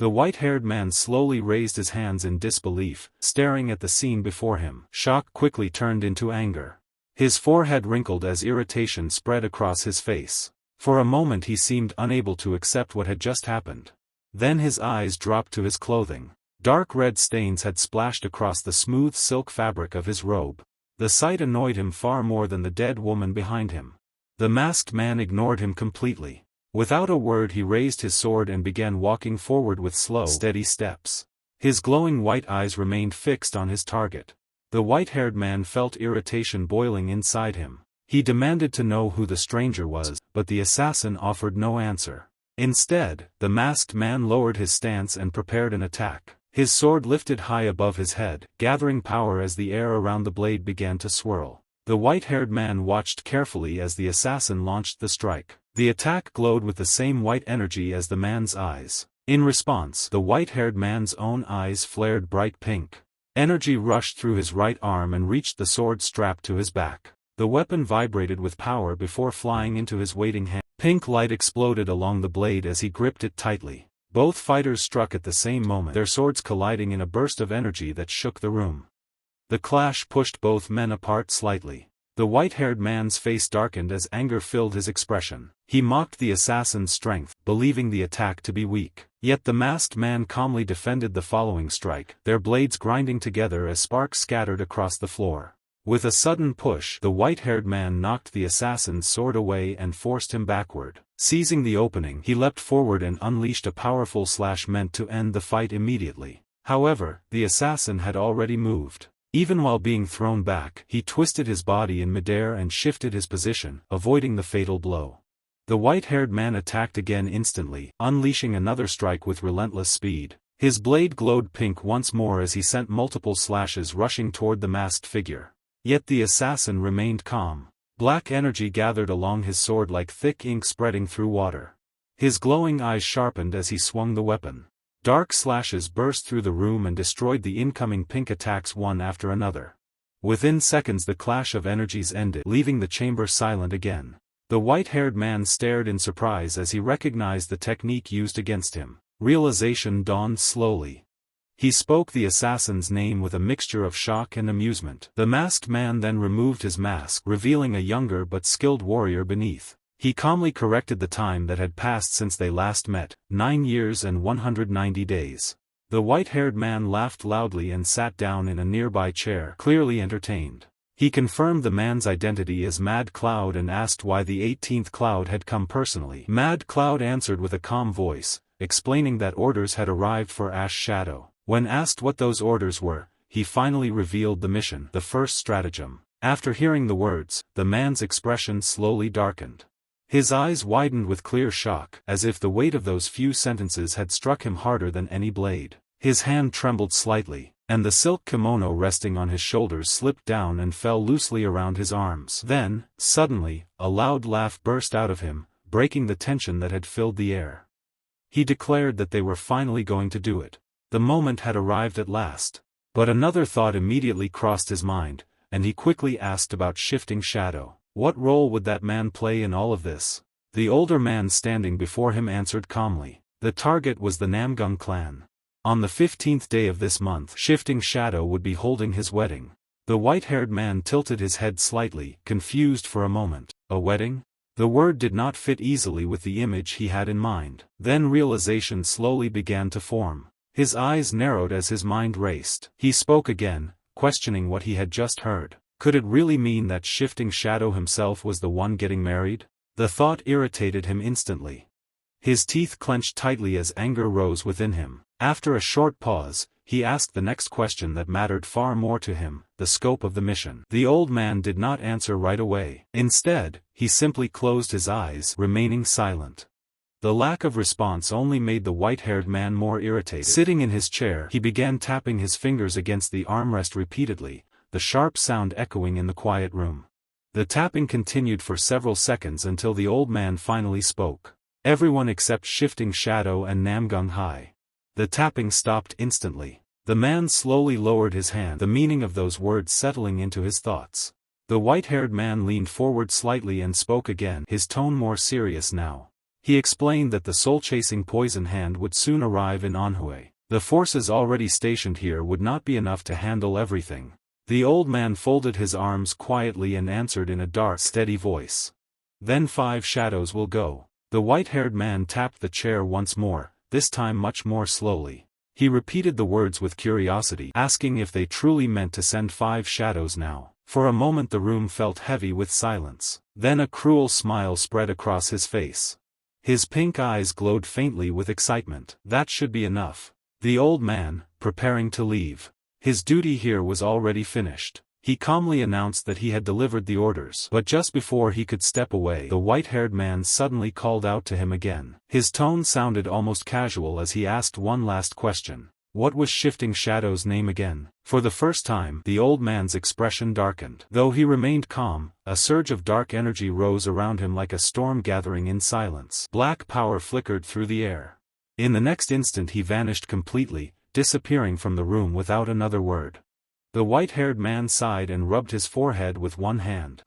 The white-haired man slowly raised his hands in disbelief, staring at the scene before him. Shock quickly turned into anger. His forehead wrinkled as irritation spread across his face. For a moment he seemed unable to accept what had just happened. Then his eyes dropped to his clothing. Dark red stains had splashed across the smooth silk fabric of his robe. The sight annoyed him far more than the dead woman behind him. The masked man ignored him completely. Without a word he raised his sword and began walking forward with slow, steady steps. His glowing white eyes remained fixed on his target. The white-haired man felt irritation boiling inside him. He demanded to know who the stranger was, but the assassin offered no answer. Instead, the masked man lowered his stance and prepared an attack. His sword lifted high above his head, gathering power as the air around the blade began to swirl. The white-haired man watched carefully as the assassin launched the strike. The attack glowed with the same white energy as the man's eyes. In response, the white-haired man's own eyes flared bright pink. Energy rushed through his right arm and reached the sword strapped to his back. The weapon vibrated with power before flying into his waiting hand. Pink light exploded along the blade as he gripped it tightly. Both fighters struck at the same moment, their swords colliding in a burst of energy that shook the room. The clash pushed both men apart slightly. The white-haired man's face darkened as anger filled his expression. He mocked the assassin's strength, believing the attack to be weak. Yet the masked man calmly defended the following strike, their blades grinding together as sparks scattered across the floor. With a sudden push, the white-haired man knocked the assassin's sword away and forced him backward. Seizing the opening, he leapt forward and unleashed a powerful slash meant to end the fight immediately. However, the assassin had already moved. Even while being thrown back, he twisted his body in midair and shifted his position, avoiding the fatal blow. The white-haired man attacked again instantly, unleashing another strike with relentless speed. His blade glowed pink once more as he sent multiple slashes rushing toward the masked figure. Yet the assassin remained calm. Black energy gathered along his sword like thick ink spreading through water. His glowing eyes sharpened as he swung the weapon. Dark slashes burst through the room and destroyed the incoming pink attacks one after another. Within seconds the clash of energies ended, leaving the chamber silent again. The white-haired man stared in surprise as he recognized the technique used against him. Realization dawned slowly. He spoke the assassin's name with a mixture of shock and amusement. The masked man then removed his mask, revealing a younger but skilled warrior beneath. He calmly corrected the time that had passed since they last met, 9 years and 190 days. The white-haired man laughed loudly and sat down in a nearby chair, clearly entertained. He confirmed the man's identity as Mad Cloud and asked why the 18th Cloud had come personally. Mad Cloud answered with a calm voice, explaining that orders had arrived for Ash Shadow. When asked what those orders were, he finally revealed the mission, the first stratagem. After hearing the words, the man's expression slowly darkened. His eyes widened with clear shock, as if the weight of those few sentences had struck him harder than any blade. His hand trembled slightly, and the silk kimono resting on his shoulders slipped down and fell loosely around his arms. Then, suddenly, a loud laugh burst out of him, breaking the tension that had filled the air. He declared that they were finally going to do it. The moment had arrived at last. But another thought immediately crossed his mind, and he quickly asked about Shifting Shadow. What role would that man play in all of this? The older man standing before him answered calmly. The target was the Namgung clan. On the 15th day of this month, Shifting Shadow would be holding his wedding. The white-haired man tilted his head slightly, confused for a moment. A wedding? The word did not fit easily with the image he had in mind. Then realization slowly began to form. His eyes narrowed as his mind raced. He spoke again, questioning what he had just heard. Could it really mean that Shifting Shadow himself was the one getting married? The thought irritated him instantly. His teeth clenched tightly as anger rose within him. After a short pause, he asked the next question that mattered far more to him, the scope of the mission. The old man did not answer right away. Instead, he simply closed his eyes, remaining silent. The lack of response only made the white-haired man more irritated. Sitting in his chair, he began tapping his fingers against the armrest repeatedly, the sharp sound echoing in the quiet room. The tapping continued for several seconds until the old man finally spoke. Everyone except Shifting Shadow and Namgung Hai. The tapping stopped instantly. The man slowly lowered his hand, the meaning of those words settling into his thoughts. The white-haired man leaned forward slightly and spoke again, his tone more serious now. He explained that the soul-chasing poison hand would soon arrive in Anhui. The forces already stationed here would not be enough to handle everything. The old man folded his arms quietly and answered in a dark, steady voice. Then 5 shadows will go. The white-haired man tapped the chair once more, this time much more slowly. He repeated the words with curiosity, asking if they truly meant to send 5 shadows now. For a moment the room felt heavy with silence. Then a cruel smile spread across his face. His pink eyes glowed faintly with excitement. That should be enough. The old man, preparing to leave. His duty here was already finished. He calmly announced that he had delivered the orders. But just before he could step away, the white-haired man suddenly called out to him again. His tone sounded almost casual as he asked one last question. What was Shifting Shadow's name again? For the first time, the old man's expression darkened. Though he remained calm, a surge of dark energy rose around him like a storm gathering in silence. Black power flickered through the air. In the next instant he vanished completely, disappearing from the room without another word. The white-haired man sighed and rubbed his forehead with one hand.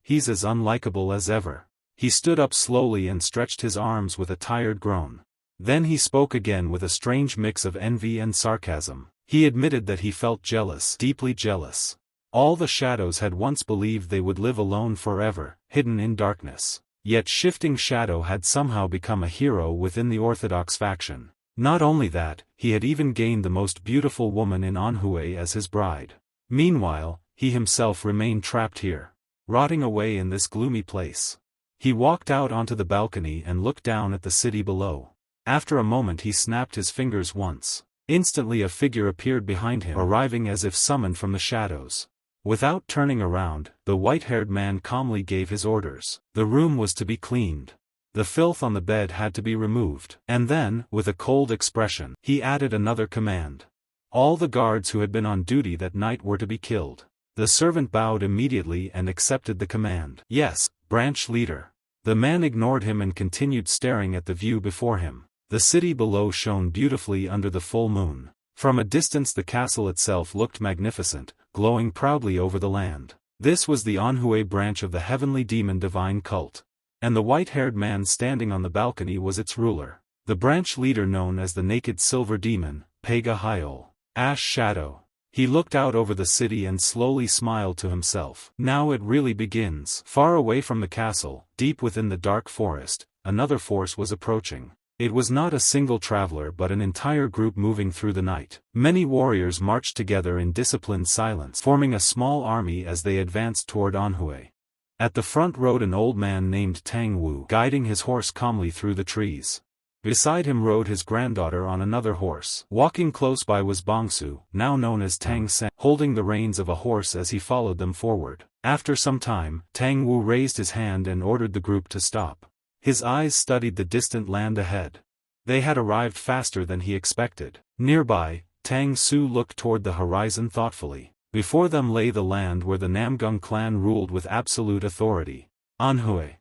He's as unlikable as ever. He stood up slowly and stretched his arms with a tired groan. Then he spoke again with a strange mix of envy and sarcasm. He admitted that he felt jealous, deeply jealous. All the shadows had once believed they would live alone forever, hidden in darkness. Yet Shifting Shadow had somehow become a hero within the Orthodox faction. Not only that, he had even gained the most beautiful woman in Anhui as his bride. Meanwhile, he himself remained trapped here, rotting away in this gloomy place. He walked out onto the balcony and looked down at the city below. After a moment he snapped his fingers once. Instantly a figure appeared behind him, arriving as if summoned from the shadows. Without turning around, the white-haired man calmly gave his orders. The room was to be cleaned. The filth on the bed had to be removed. And then, with a cold expression, he added another command. All the guards who had been on duty that night were to be killed. The servant bowed immediately and accepted the command. Yes, branch leader. The man ignored him and continued staring at the view before him. The city below shone beautifully under the full moon. From a distance the castle itself looked magnificent, glowing proudly over the land. This was the Anhui branch of the heavenly demon divine cult. And the white-haired man standing on the balcony was its ruler. The branch leader known as the Naked Silver Demon, Pega Hyol. Ash Shadow. He looked out over the city and slowly smiled to himself. Now it really begins. Far away from the castle, deep within the dark forest, another force was approaching. It was not a single traveler but an entire group moving through the night. Many warriors marched together in disciplined silence, forming a small army as they advanced toward Anhui. At the front rode an old man named Tang Wu, guiding his horse calmly through the trees. Beside him rode his granddaughter on another horse. Walking close by was Bongsu, now known as Tang Sen, holding the reins of a horse as he followed them forward. After some time, Tang Wu raised his hand and ordered the group to stop. His eyes studied the distant land ahead. They had arrived faster than he expected. Nearby, Tang Su looked toward the horizon thoughtfully. Before them lay the land where the Namgung clan ruled with absolute authority. Anhui.